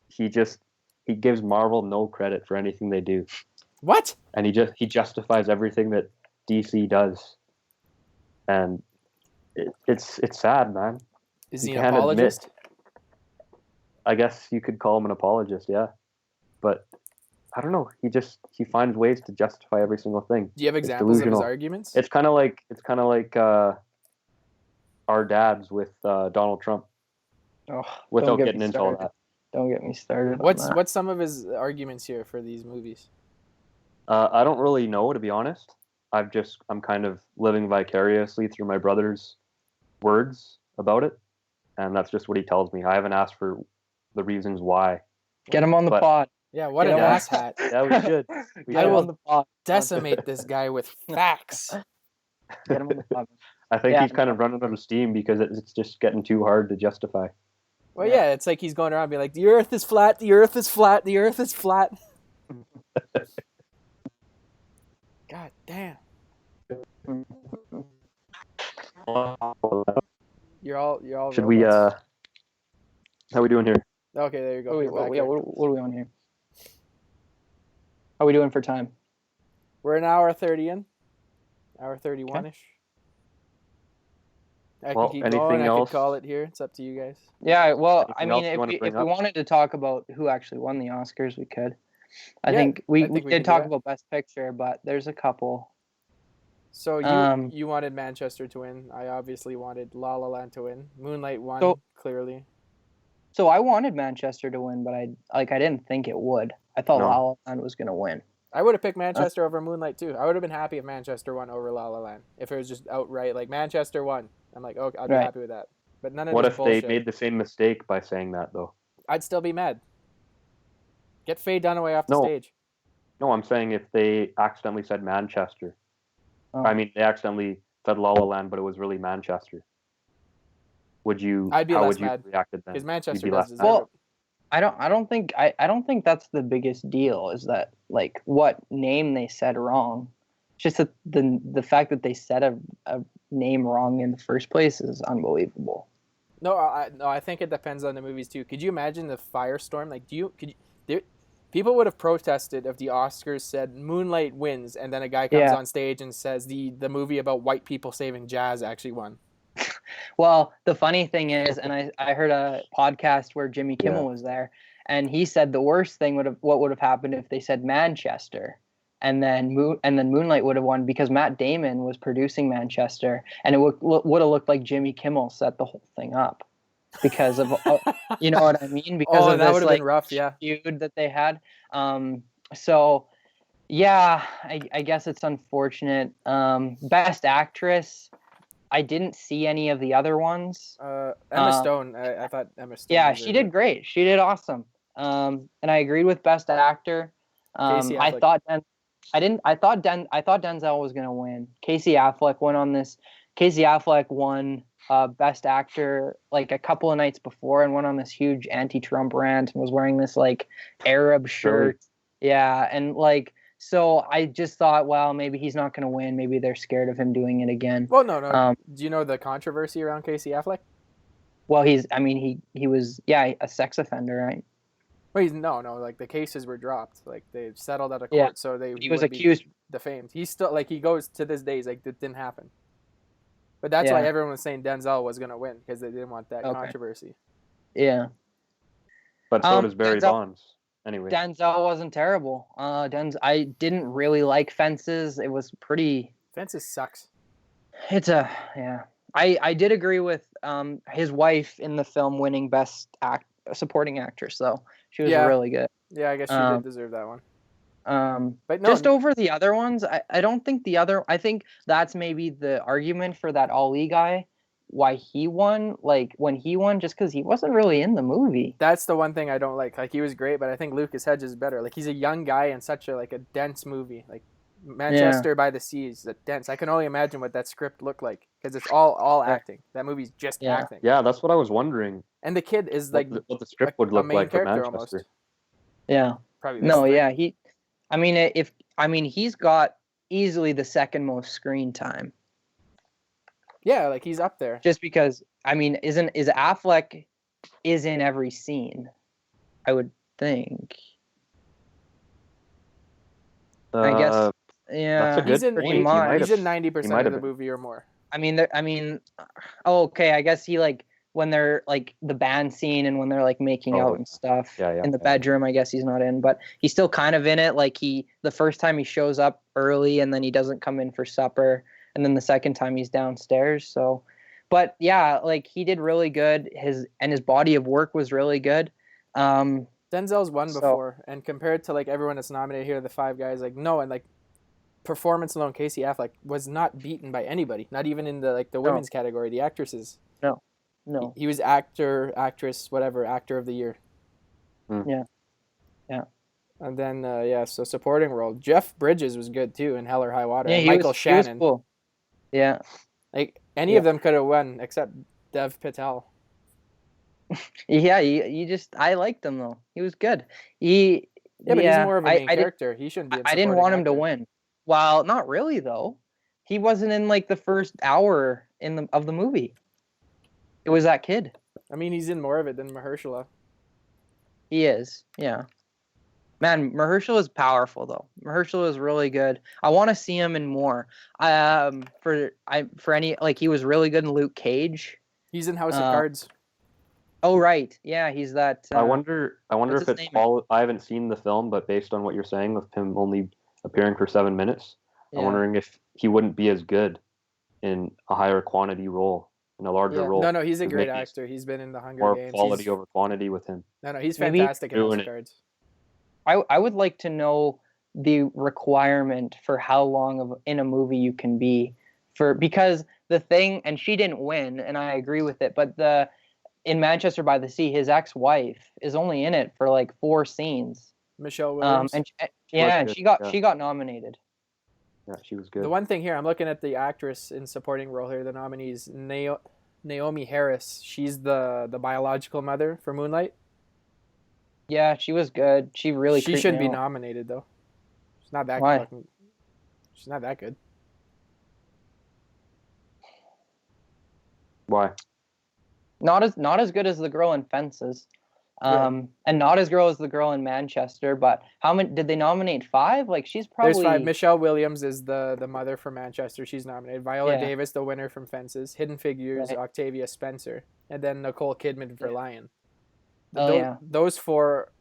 he gives Marvel no credit for anything they do. What? And he justifies everything that DC does. And it's sad, man. Is he an apologist? I guess you could call him an apologist, yeah. But I don't know. He finds ways to justify every single thing. Do you have examples of his arguments? It's kind of like our dads with Donald Trump. Oh, without getting into all that. Don't get me started. What's some of his arguments here for these movies? I don't really know, to be honest. I'm kind of living vicariously through my brother's words about it, and that's just what he tells me. I haven't asked for the reasons why. Get him on the pod. Yeah, what an asshat. Yeah, we should. I will decimate this guy with facts. Get him on the pod. I think he's kind of running out of steam because it's just getting too hard to justify. Well, yeah, it's like he's going around being like, the earth is flat, the earth is flat, the earth is flat. God damn. You're all Should we how we doing here? Okay, there you go. What are we on here? How are we doing for time? We're an hour 30 in. Hour 31-ish. I can keep going. I could call it here. It's up to you guys. Yeah, well, I mean, if we wanted to talk about who actually won the Oscars, we could. I think we did talk about Best Picture, but there's a couple. So you wanted Manchester to win. I obviously wanted La La Land to win. Moonlight won, clearly. So I wanted Manchester to win, but I didn't think it would. I thought La La Land was going to win. I would have picked Manchester over Moonlight too. I would have been happy if Manchester won over La La Land. If it was just outright like Manchester won. I'm like, okay, I'd be happy with that. But none of what this if bullshit. They made the same mistake by saying that though? I'd still be mad. Get Faye Dunaway off the stage. No, I'm saying if they accidentally said Manchester. Oh. I mean, they accidentally said La La Land, but it was really Manchester. Would you? I'd be less mad. Reacted then? Because Manchester does deserve it. I don't think that's the biggest deal. Is that like what name they said wrong? Just that the fact that they said a name wrong in the first place is unbelievable. No, I think it depends on the movies too. Could you imagine the firestorm? Like, people would have protested if the Oscars said Moonlight wins, and then a guy comes on stage and says the movie about white people saving jazz actually won. Well, the funny thing is, and I heard a podcast where Jimmy Kimmel was there, and he said the worst thing what would have happened if they said Manchester, and then Moonlight would have won because Matt Damon was producing Manchester, and it would have looked like Jimmy Kimmel set the whole thing up because of you know what I mean? Because of that this would have been rough, feud that they had. So yeah, I guess it's unfortunate. Best Actress. I didn't see any of the other ones. Emma Stone. I thought Emma Stone. Yeah, she did great. She did awesome. And I agreed with Best Actor. I thought Denzel was gonna win. Casey Affleck went on this. Casey Affleck won Best Actor like a couple of nights before and went on this huge anti-Trump rant and was wearing this like Arab shirt. Yeah, and like. So I just thought, well, maybe he's not going to win. Maybe they're scared of him doing it again. Well, no. Do you know the controversy around Casey Affleck? Well, he was, a sex offender, right? Wait, no, like the cases were dropped. Like they settled out of court, so he was accused. Defamed. He's still like he goes to this day. He's like it didn't happen. But that's why everyone was saying Denzel was gonna win because they didn't want that controversy. Yeah. But so does Barry Bonds. Anyway, Denzel wasn't terrible. I didn't really like Fences. It was pretty. Fences sucks. I did agree with his wife in the film winning best supporting actress though. She was really good. Yeah, I guess she did deserve that one. But no, just over the other ones, I don't think I think that's maybe the argument for that Ali guy, why he won, like when he won, just because he wasn't really in the movie. That's the one thing I don't like. Like he was great, but I think Lucas Hedges is better. Like he's a young guy in such a dense movie. Like Manchester by the Sea is dense. I can only imagine what that script looked like because it's all acting. That movie's just acting. Yeah, that's what I was wondering. And the kid is like what the script would look like for Manchester. Almost. Yeah. Probably. No, yeah, he's got easily the second most screen time. Yeah, like he's up there. Just because is Affleck is in every scene, I would think. I guess that's a good he's in 90% of the movie or more. Okay, I guess he when they're the band scene and when they're making out and stuff in the bedroom, I guess he's not in, but he's still kind of in it. The first time he shows up early and then he doesn't come in for supper, and then the second time he's downstairs. So, but yeah, he did really good. His body of work was really good. Denzel's won before, and compared to everyone that's nominated here, the five guys, performance alone, Casey Affleck was not beaten by anybody, not even in the women's category, the actresses. No. He was actor, actress, whatever, actor of the year. Yeah. And then so supporting role, Jeff Bridges was good too in Hell or High Water. Yeah, Michael Shannon. He was cool. Yeah. Any of them could have won except Dev Patel. Yeah, I liked him though. He was good. But he's more of a main character. He shouldn't be. I didn't want him to win. Well, not really though. He wasn't in the first hour of the movie. It was that kid. He's in more of it than Mahershala. He is, yeah. Man, Mahershala is powerful though. Mahershala is really good. I want to see him in more. For any he was really good in Luke Cage. He's in House of Cards. Oh right, yeah, he's that. I wonder if it's all. I haven't seen the film, but based on what you're saying, with him only appearing for 7 minutes, I'm wondering if he wouldn't be as good in a higher quantity role. In a larger role. No, he's a great actor. He's been in the Hunger Games. More quality over quantity with him. No, he's fantastic in House of Cards. I would like to know the requirement for how long in a movie you can be because the thing, and she didn't win, and I agree with it, but in Manchester by the Sea, his ex-wife is only in it for 4 scenes. Michelle Williams. And she got nominated. Yeah, she was good. The one thing here, I'm looking at the actress in supporting role here, the nominees, Naomi Harris. She's the biological mother for Moonlight. Yeah, she was good. She shouldn't be nominated though. She's not that fucking. She's not that good. Why? Not as good as the girl in Fences. And not as girl as the girl in Manchester, but how many did they nominate? 5? She's probably. There's 5. Michelle Williams is the mother from Manchester. She's nominated. Viola Davis, the winner from Fences. Hidden Figures, Octavia Spencer, and then Nicole Kidman for Lion. Those 4,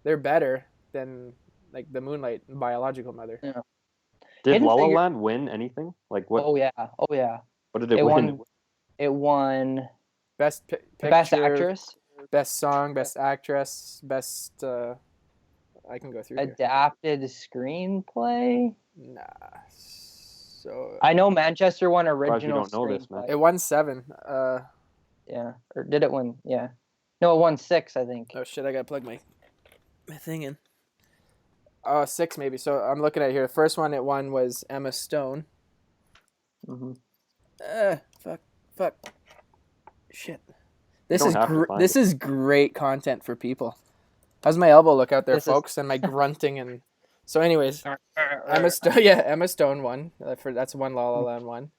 they're better than the Moonlight biological mother. Yeah. Did La La Land win anything? What? Oh yeah. What did it win? It won. Best actress, best song, best actress, best. I can go through. Adapted screenplay. Nah. So. I know Manchester won original screenplay. It won 7. Yeah, or did it win? Yeah. No, it won 6, I think. Oh shit! I gotta plug my thing in. 6 maybe. So I'm looking at here. The first one it won was Emma Stone. Fuck. Shit. This is great content for people. How's my elbow look out there, folks? And my grunting and so anyways, Emma Stone won. That's one La La Land one.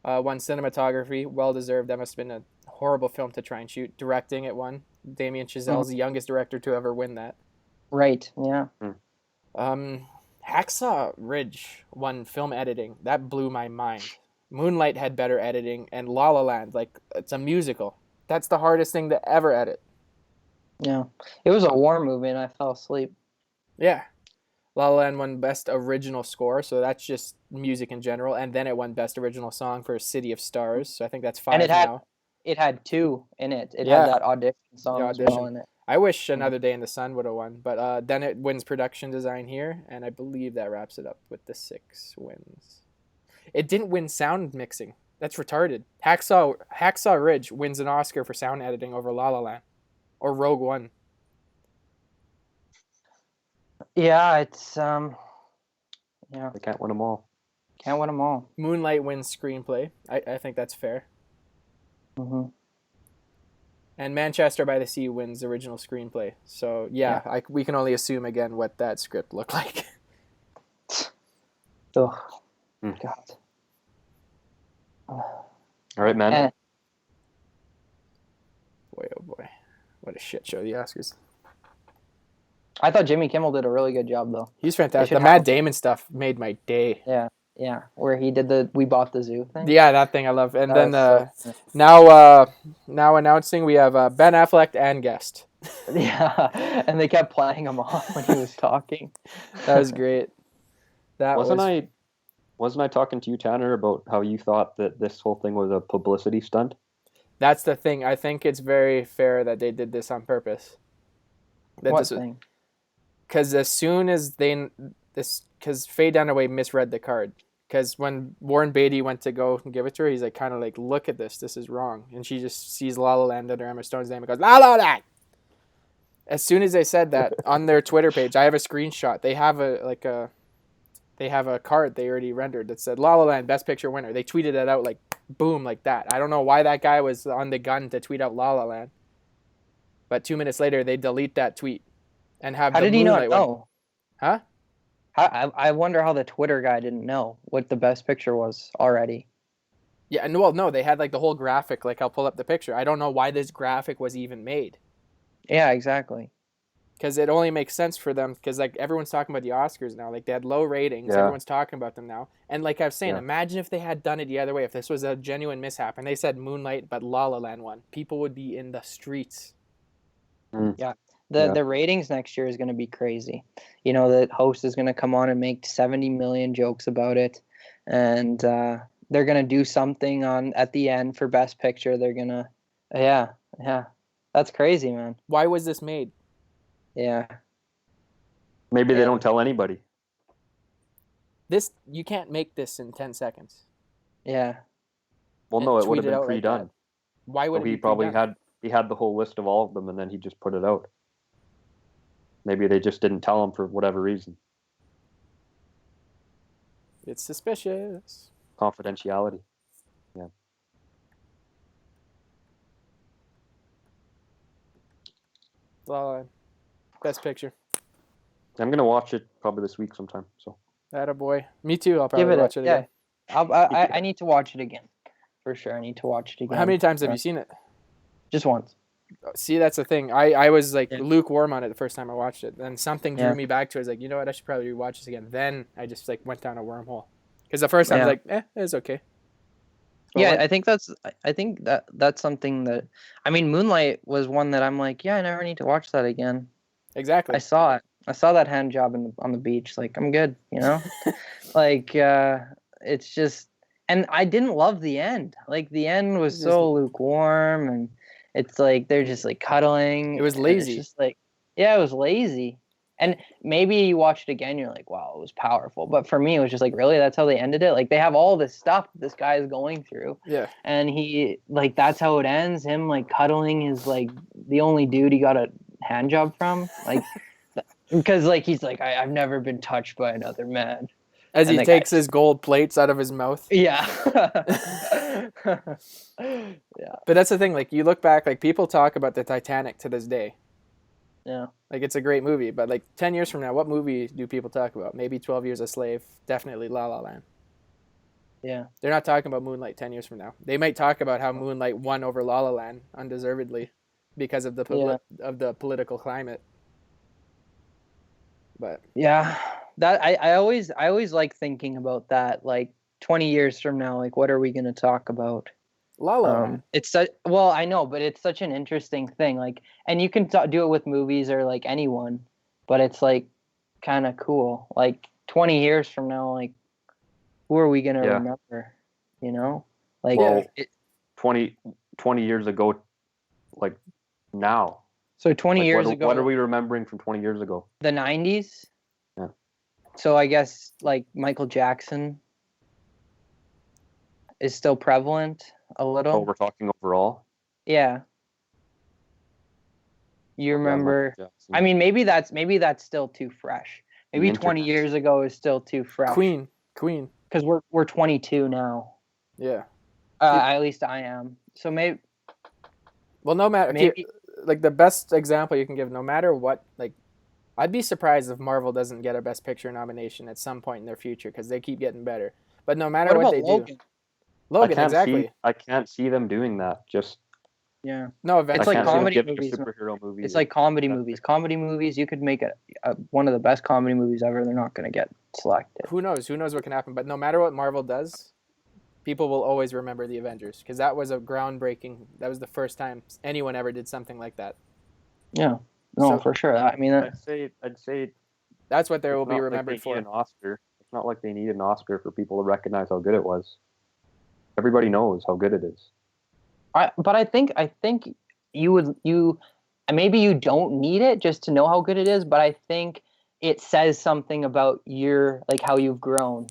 Won cinematography, well deserved. That must have been a horrible film to try and shoot. Directing it won. Damien Chazelle's the youngest director to ever win that. Right. Yeah. Hacksaw Ridge won film editing. That blew my mind. Moonlight had better editing, and La La Land, like, it's a musical. That's the hardest thing to ever edit. Yeah. It was a war movie, and I fell asleep. Yeah. La La Land won Best Original Score, so that's just music in general, and then it won Best Original Song for City of Stars, so I think that's 5 now. It had 2 in it. It had that audition song as well in it. I wish Another Day in the Sun would have won, but then it wins production design here, and I believe that wraps it up with the 6 wins. It didn't win sound mixing. That's retarded. Hacksaw Ridge wins an Oscar for sound editing over La La Land, or Rogue One. Yeah, it's They can't win them all. Can't win them all. Moonlight wins screenplay. I think that's fair. Mm-hmm. And Manchester by the Sea wins original screenplay. So, we can only assume again what that script looked like. Oh, God. All right, man. Boy, oh boy. What a shit show, the Oscars. I thought Jimmy Kimmel did a really good job, though. He's fantastic. The Matt Damon stuff made my day. Yeah, where he did the "We Bought the Zoo" thing. Yeah, that thing I love. And then now announcing we have Ben Affleck and guest. Yeah, and they kept playing him off when he was talking. That was great. Wasn't I talking to you, Tanner, about how you thought that this whole thing was a publicity stunt? That's the thing. I think it's very fair that they did this on purpose. What thing? Because as soon as because Faye Dunaway misread the card. Because when Warren Beatty went to go and give it to her, he's like, kind of like, look at this is wrong. And she just sees La La Land under Emma Stone's name and goes, La La Land! As soon as they said that on their Twitter page, I have a screenshot. They have a card they already rendered that said La La Land Best Picture winner. They tweeted it out like boom, like that. I don't know why that guy was on the gun to tweet out La La Land. But 2 minutes later, they delete that tweet and have. How did he not know? Huh? I wonder how the Twitter guy didn't know what the Best Picture was already. Yeah, and no, they had like the whole graphic. Like, I'll pull up the picture. I don't know why this graphic was even made. Yeah, exactly. Because it only makes sense for them. Because like everyone's talking about the Oscars now. Like, they had low ratings. Yeah. Everyone's talking about them now. And like I was saying, imagine if they had done it the other way. If this was a genuine mishap and they said Moonlight, but La La Land won, people would be in the streets. Yeah. The ratings next year is going to be crazy. You know, the host is going to come on and make 70 million jokes about it. And they're going to do something at the end for Best Picture. They're going to, yeah. That's crazy, man. Why was this made? Yeah. Maybe they don't tell anybody. You can't make this in 10 seconds. Yeah. Well, no, it would have been pre-done. Like why would he probably had the whole list of all of them and then he just put it out. Maybe they just didn't tell him for whatever reason. It's suspicious. Confidentiality. Yeah. La La Land. Best Picture. I'm going to watch it probably this week sometime. So. Attaboy. Me too. I'll probably watch it again. I need to watch it again. For sure. I need to watch it again. How many times have you seen it? Just once. See, that's the thing. I was like lukewarm on it the first time I watched it. Then something drew me back to it. I was like, you know what? I should probably rewatch this again. Then I just like went down a wormhole. Because the first time I was like, it's okay. But I think that's something that, I mean, Moonlight was one that I'm like, I never need to watch that again. Exactly. I saw it. I saw that hand job on the beach. Like, I'm good, you know? Like, it's just, and I didn't love the end. Like, the end was so lukewarm, and it's like they're just like cuddling. It was lazy. It's just like, it was lazy. And maybe you watch it again, you're like, wow, it was powerful. But for me, it was just like, really? That's how they ended it? Like, they have all this stuff this guy is going through. Yeah. And he, like, that's how it ends. Him, like, cuddling is, like, the only dude he got a hand job from. Like, because, like, he's like, I've never been touched by another man. As he takes his gold plates out of his mouth. Yeah. Yeah. But that's the thing. Like, you look back, like, people talk about the Titanic to this day. Yeah. Like, it's a great movie. But, like, 10 years from now, what movie do people talk about? Maybe 12 Years a Slave. Definitely La La Land. Yeah. They're not talking about Moonlight 10 years from now. They might talk about how Moonlight won over La La Land undeservedly. because of the political climate. But yeah, that I always like thinking about that. Like 20 years from now, like what are we going to talk about? La La Land. It's such, well, I know, but it's such an interesting thing. Like, and you can do it with movies or like anyone, but it's like kind of cool. Like 20 years from now, like who are we gonna remember? You know, like 20 years ago, like now. So 20 years ago, what are we remembering from 20 years ago? The 90s. Yeah. So I guess like Michael Jackson is still prevalent a little. Oh, we're talking overall? Yeah. You remember? I mean, maybe that's still too fresh. Maybe 20 years ago is still too fresh. Queen. Because we're 22 now. Yeah. At least I am. So maybe. Well, no matter. Maybe, like the best example you can give, no matter what, like, I'd be surprised if Marvel doesn't get a Best Picture nomination at some point in their future because they keep getting better. But no matter what they do. Logan, exactly. I can't see them doing that. Just no, it's like comedy movies. Superhero movies. It's like comedy movies. Comedy movies, you could make one of the best comedy movies ever. They're not going to get selected. Who knows? Who knows what can happen? But no matter what Marvel does, people will always remember the Avengers because that was a groundbreaking. That was the first time anyone ever did something like that. Yeah, no, for sure. I mean, I'd say that's what they will be remembered for. An Oscar. It's not like they need an Oscar for people to recognize how good it was. Everybody knows how good it is. But I think you maybe you don't need it just to know how good it is, but I think it says something about how you've grown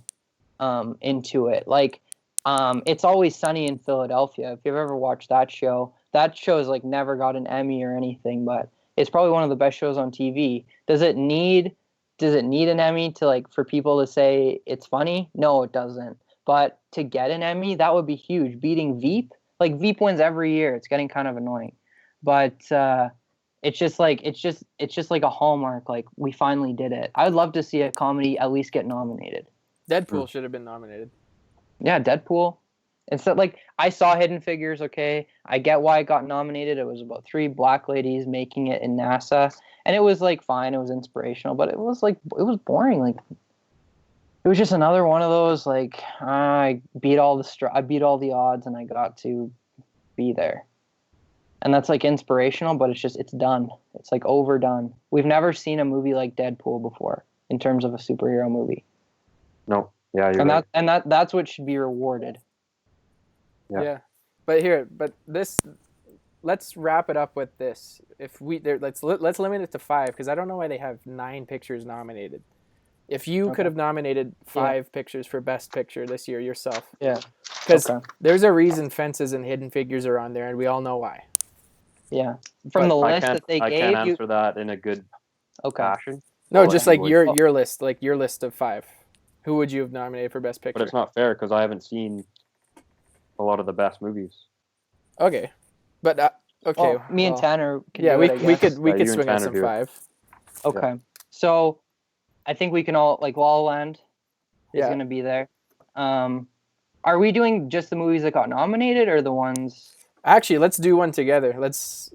into it. Like It's Always Sunny in Philadelphia. If you've ever watched that show's like never got an Emmy or anything, but it's probably one of the best shows on TV. Does it need an Emmy to for people to say it's funny? No, it doesn't. But to get an Emmy, that would be huge. Beating Veep, Veep wins every year. It's getting kind of annoying, but it's just like a hallmark. Like we finally did it. I'd love to see a comedy at least get nominated. Deadpool should have been nominated. Yeah, Deadpool. Instead, I saw Hidden Figures. Okay, I get why it got nominated. It was about 3 black ladies making it in NASA, and it was fine. It was inspirational, but it was boring. It was just another one of those I beat all the odds and I got to be there. And that's inspirational, but it's done. It's overdone. We've never seen a movie like Deadpool before in terms of a superhero movie. No. Yeah, you're right. That's what should be rewarded. Yeah. But let's wrap it up with this. Let's limit it to 5 because I don't know why they have 9 pictures nominated. If you could have nominated 5 pictures for Best Picture this year yourself. Yeah. Because there's a reason Fences and Hidden Figures are on there, and we all know why. Yeah. From the list that they gave you. I can't answer that in a good fashion. No, just your list, your list of 5. Who would you have nominated for Best Picture? But it's not fair because I haven't seen a lot of the best movies. Okay. But, okay. Well, me and Tanner can do it, we could swing out some 5. Okay. Yeah. So I think we can all La La Land is going to be there. Are we doing just the movies that got nominated or the ones? Actually, let's do one together. Let's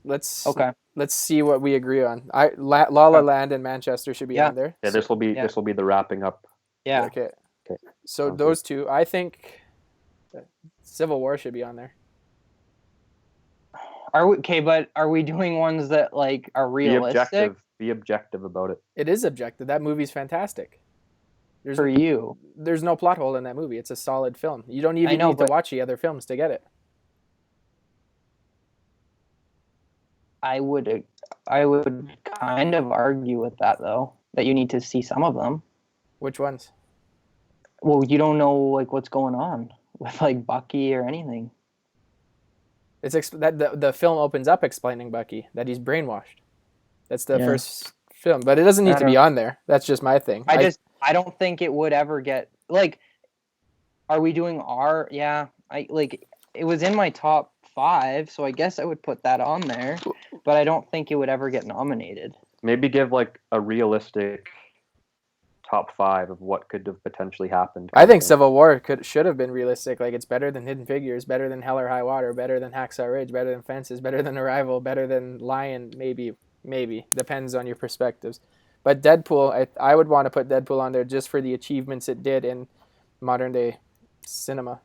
see what we agree on. La La Land and Manchester should be on there. Yeah, this will be the wrapping up. Yeah. Okay. So those 2, I think Civil War should be on there. But are we doing ones that are realistic? Be objective about it. It is objective. That movie's fantastic. There's no plot hole in that movie. It's a solid film. You don't even need to watch the other films to get it. I would kind of argue with that though. That you need to see some of them. Which ones? Well, you don't know what's going on with Bucky or anything. It's that the film opens up explaining Bucky that he's brainwashed. That's the first film, but it doesn't need to be on there. That's just my thing. I don't think it would ever get are we doing R? Yeah, it was in my top 5, so I guess I would put that on there, but I don't think it would ever get nominated. Maybe give a realistic top 5 of what could have potentially happened. I think Civil War should have been realistic. Like, it's better than Hidden Figures, better than Hell or High Water, better than Hacksaw Ridge, better than Fences, better than Arrival, better than Lion. Maybe depends on your perspectives. But Deadpool, I would want to put Deadpool on there just for the achievements it did in modern day cinema.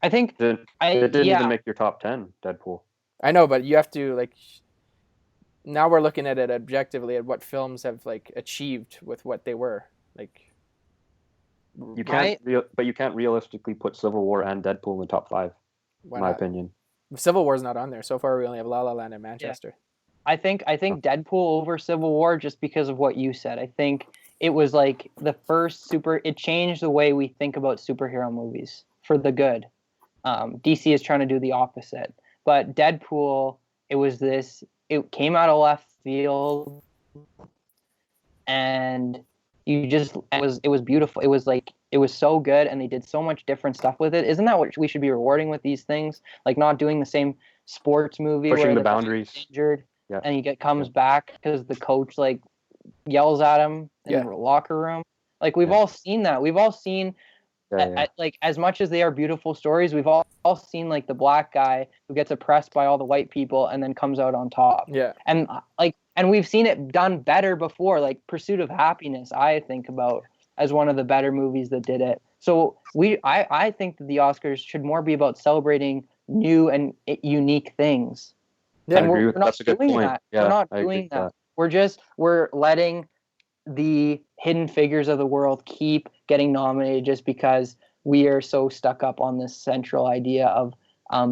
I think it didn't even make your top 10, Deadpool. I know, but you have to, like, now we're looking at it objectively at what films have, like, achieved with what they were. Like, you can't but you can't realistically put Civil War and Deadpool in the top 5. In my opinion. Civil War's not on there. So far we only have La La Land and Manchester. I think Deadpool over Civil War just because of what you said. I think it was like the first it changed the way we think about superhero movies for the good. DC is trying to do the opposite. But Deadpool, it came out of left field, and it was beautiful. It was so good, and they did so much different stuff with it. Isn't that what we should be rewarding with these things? Like, not doing the same sports movie pushing where the boundaries, injured, and he comes back because the coach like yells at him in the locker room. Like, we've all seen that. We've all seen. Like, as much as they are beautiful stories, we've all seen like the black guy who gets oppressed by all the white people and then comes out on top. Yeah. And we've seen it done better before, like Pursuit of Happiness, I think about as one of the better movies that did it. So I think that the Oscars should more be about celebrating new and unique things. Yeah, and we're not that's a good doing point. that. Yeah, we're not doing that. We're letting the Hidden Figures of the world keep getting nominated just because we are so stuck up on this central idea of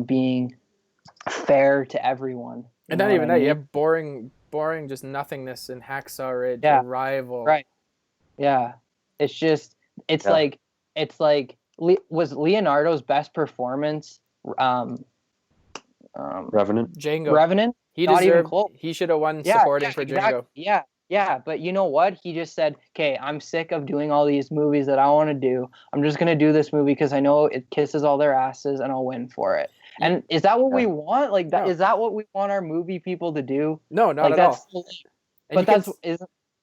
being fair to everyone. And not even that, you have boring just nothingness in Hacksaw Ridge, Arrival. Right. Yeah. It's like was Leonardo's best performance Revenant? Django. Revenant? He should have won supporting for Django. Yeah, but you know what? He just said, okay, I'm sick of doing all these movies that I want to do. I'm just going to do this movie because I know it kisses all their asses and I'll win for it. And is that what we want? Like, that is that what we want our movie people to do? No, not like, at all. But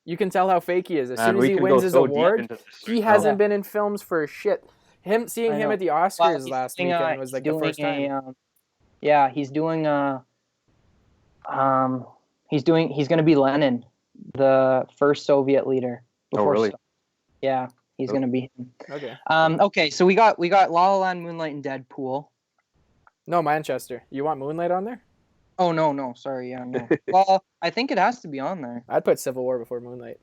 you can tell how fake he is. As soon as he wins his award, he hasn't been in films for shit. Seeing him at the Oscars last weekend was like the first time. He's going to be Lenin, the first Soviet leader. Really? Yeah, he's going to be him. Okay. Okay, so we got La La Land, Moonlight, and Deadpool. No, Manchester. You want Moonlight on there? Oh, no. Sorry, yeah, no. Well, I think it has to be on there. I'd put Civil War before Moonlight.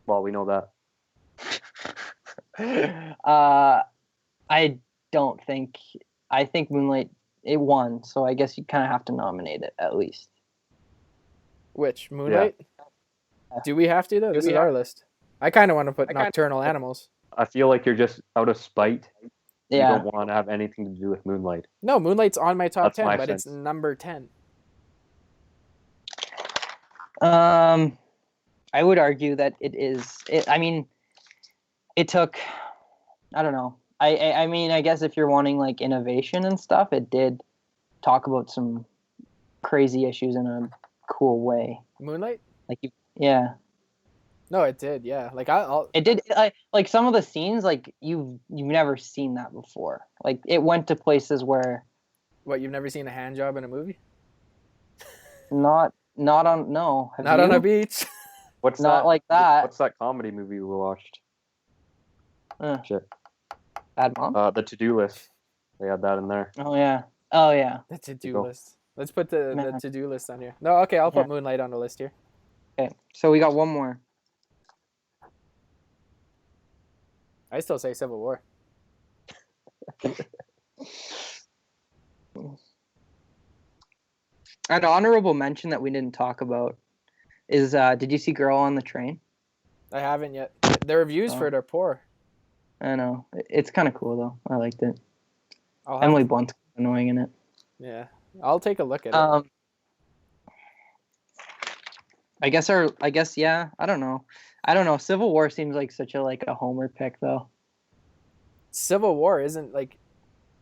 Well, we know that. I don't think... I think Moonlight, it won, so I guess you kind of have to nominate it, at least. Which? Moonlight? Yeah. Do we have to, though? This is our list. I kind of want to put Nocturnal Animals. I feel like you're just out of spite. Yeah. You don't want to have anything to do with Moonlight. No, Moonlight's on my top 10, but it's number 10. I would argue that it is. It took. I don't know. I mean, I guess if you're wanting like innovation and stuff, it did talk about some crazy issues in a cool way. Moonlight? Yeah. No, it did. Yeah, like it did. Like some of the scenes, like you've never seen that before. Like it went to places where. What, you've never seen a hand job in a movie? Not on Not on a beach. What's not that, like that? What's that comedy movie we watched? Shit. Bad Mom? The To-Do List. They had that in there. Oh yeah. The to-do list. Let's put the to-do list on here. No, okay, I'll put Moonlight on the list here. Okay, so we got one more. I still say Civil War. An honorable mention that we didn't talk about is, did you see Girl on the Train? I haven't yet. The reviews for it are poor. I know. It's kind of cool, though. I liked it. Emily Blunt's annoying in it. Yeah. I'll take a look at it. I guess, yeah. I don't know. Civil War seems like such a homer pick, though. Civil War is an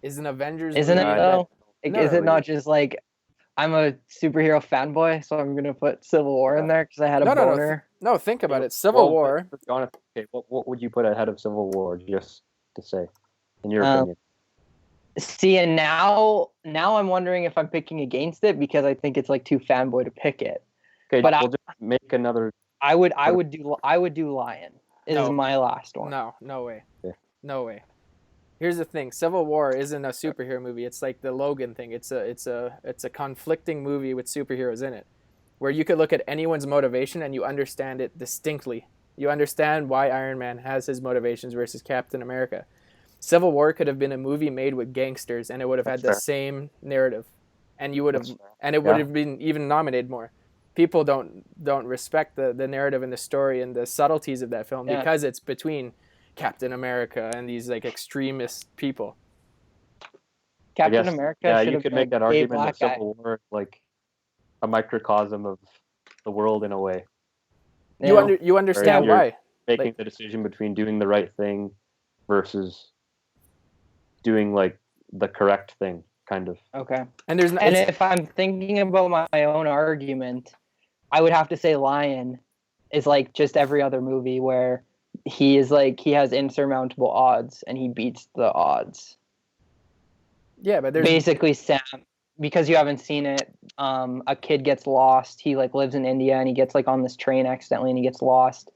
Avengers Isn't movie it, though? Is it really. not just like, I'm a superhero fanboy, so I'm going to put Civil War in there because I had a boner? No, think about it. Civil War. Jonathan, okay, what would you put ahead of Civil War, just to say, in your opinion? See, and now I'm wondering if I'm picking against it because I think it's like too fanboy to pick it. Okay, but we'll just make another. I would do Lion. This is my last one. No way. Yeah. No way. Here's the thing: Civil War isn't a superhero movie. It's like the Logan thing. It's a conflicting movie with superheroes in it, where you could look at anyone's motivation and you understand it distinctly. You understand why Iron Man has his motivations versus Captain America. Civil War could have been a movie made with gangsters, and it would have had the same narrative, and you would have, and it would have been even nominated more. People don't respect the narrative and the story and the subtleties of that film because it's between Captain America and these like extremist people. Captain America. Yeah, you could make that argument that Civil War like a microcosm of the world in a way. You understand why making the decision between doing the right thing versus doing like the correct thing, kind of. Okay. And if I'm thinking about my own argument, I would have to say Lion is like just every other movie where he is like he has insurmountable odds and he beats the odds. Yeah, but there's basically Sam, because you haven't seen it, a kid gets lost. He like lives in India and he gets like on this train accidentally and he gets lost.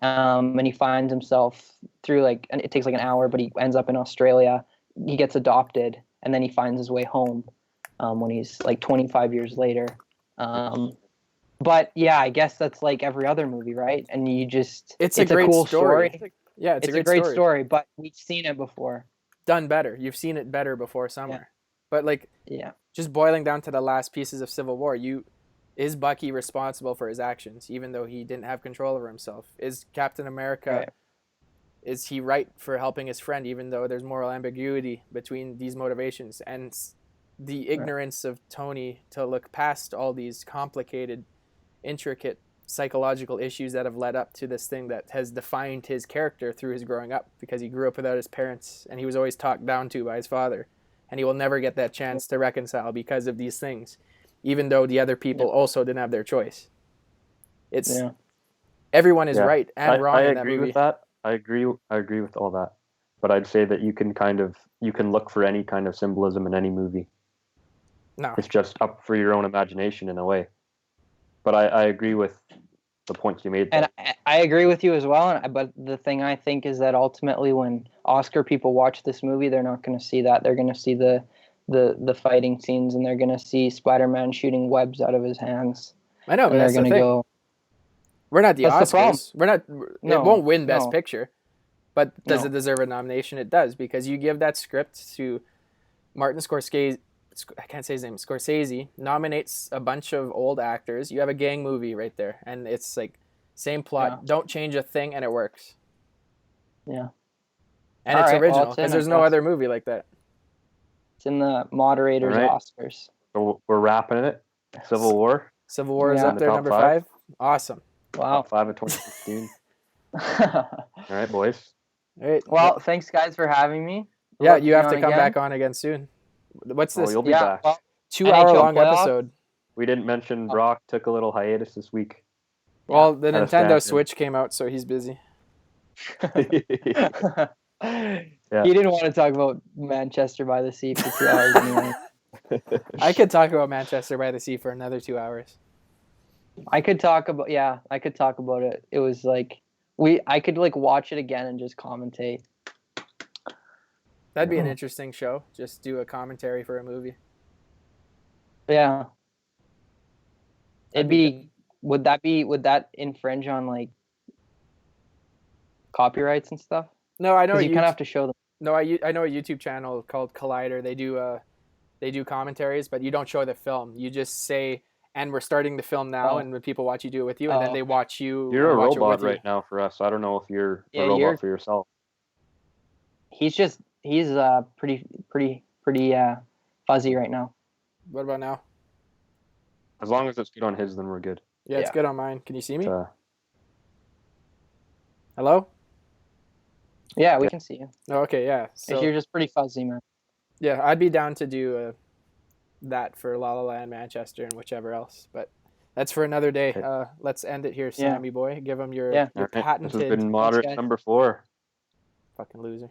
And he finds himself through like, and it takes like an hour, but he ends up in Australia. He gets adopted and then he finds his way home when he's like 25 years later. But yeah, I guess that's like every other movie, right? And you just it's a great cool story. Yeah, it's a great story, but we've seen it before. Done better. You've seen it better before somewhere. Yeah. But like just boiling down to the last pieces of Civil War, is Bucky responsible for his actions even though he didn't have control over himself? Is Captain America is he right for helping his friend even though there's moral ambiguity between these motivations? And the ignorance of Tony to look past all these complicated, intricate psychological issues that have led up to this thing that has defined his character through his growing up, because he grew up without his parents and he was always talked down to by his father, and he will never get that chance to reconcile because of these things, even though the other people also didn't have their choice. It's everyone is right and wrong in that movie. I agree with that. I agree with all that, but I'd say that you can look for any kind of symbolism in any movie. No, it's just up for your own imagination in a way. But I agree with the points you made. And I agree with you as well. But the thing I think is that ultimately when Oscar people watch this movie, they're not going to see that. They're going to see the fighting scenes, and they're going to see Spider-Man shooting webs out of his hands. I know, but they're going to go. We're not the Oscars. We're not. It won't win Best Picture, but does it deserve a nomination? It does, because you give that script to Martin Scorsese. I can't say his name. Scorsese nominates a bunch of old actors. You have a gang movie right there, and it's like same plot. Don't change a thing, and it works. Yeah, and it's original because there's no other movie like that. It's in the moderators' Oscars. So we're wrapping it. Civil War. Civil War is up there, number 5. Awesome. Wow. Top 5 of 2016. All right, boys. All right. Well, thanks guys for having me. Yeah, you have to come back on again soon. What's this? You'll be back. Well, 2-hour-long episode. We didn't mention Brock took a little hiatus this week. Well, the Nintendo Switch came out, so he's busy. He didn't want to talk about Manchester by the Sea for 2 hours anyway. I could talk about Manchester by the Sea for another 2 hours. I could talk about it. It was like I could like watch it again and just commentate. That'd be an interesting show. Just do a commentary for a movie. Yeah. Would that infringe on like copyrights and stuff? No, I know you kind of have to show them. No, I know a YouTube channel called Collider. They do commentaries, but you don't show the film. You just say, and we're starting the film now, and when people watch you do it with you, and then they watch you. You're a robot right now for us. I don't know if you're a robot for yourself. He's pretty fuzzy right now. What about now? As long as it's good on his, then we're good. Yeah, it's good on mine. Can you see me? Hello? Yeah, we can see you. Oh, okay, yeah. So you're just pretty fuzzy, man. Yeah, I'd be down to do that for La La Land, Manchester, and whichever else. But That's for another day. Let's end it here, Sammy boy. Give him your patented. This has been moderate number 4. Fucking loser.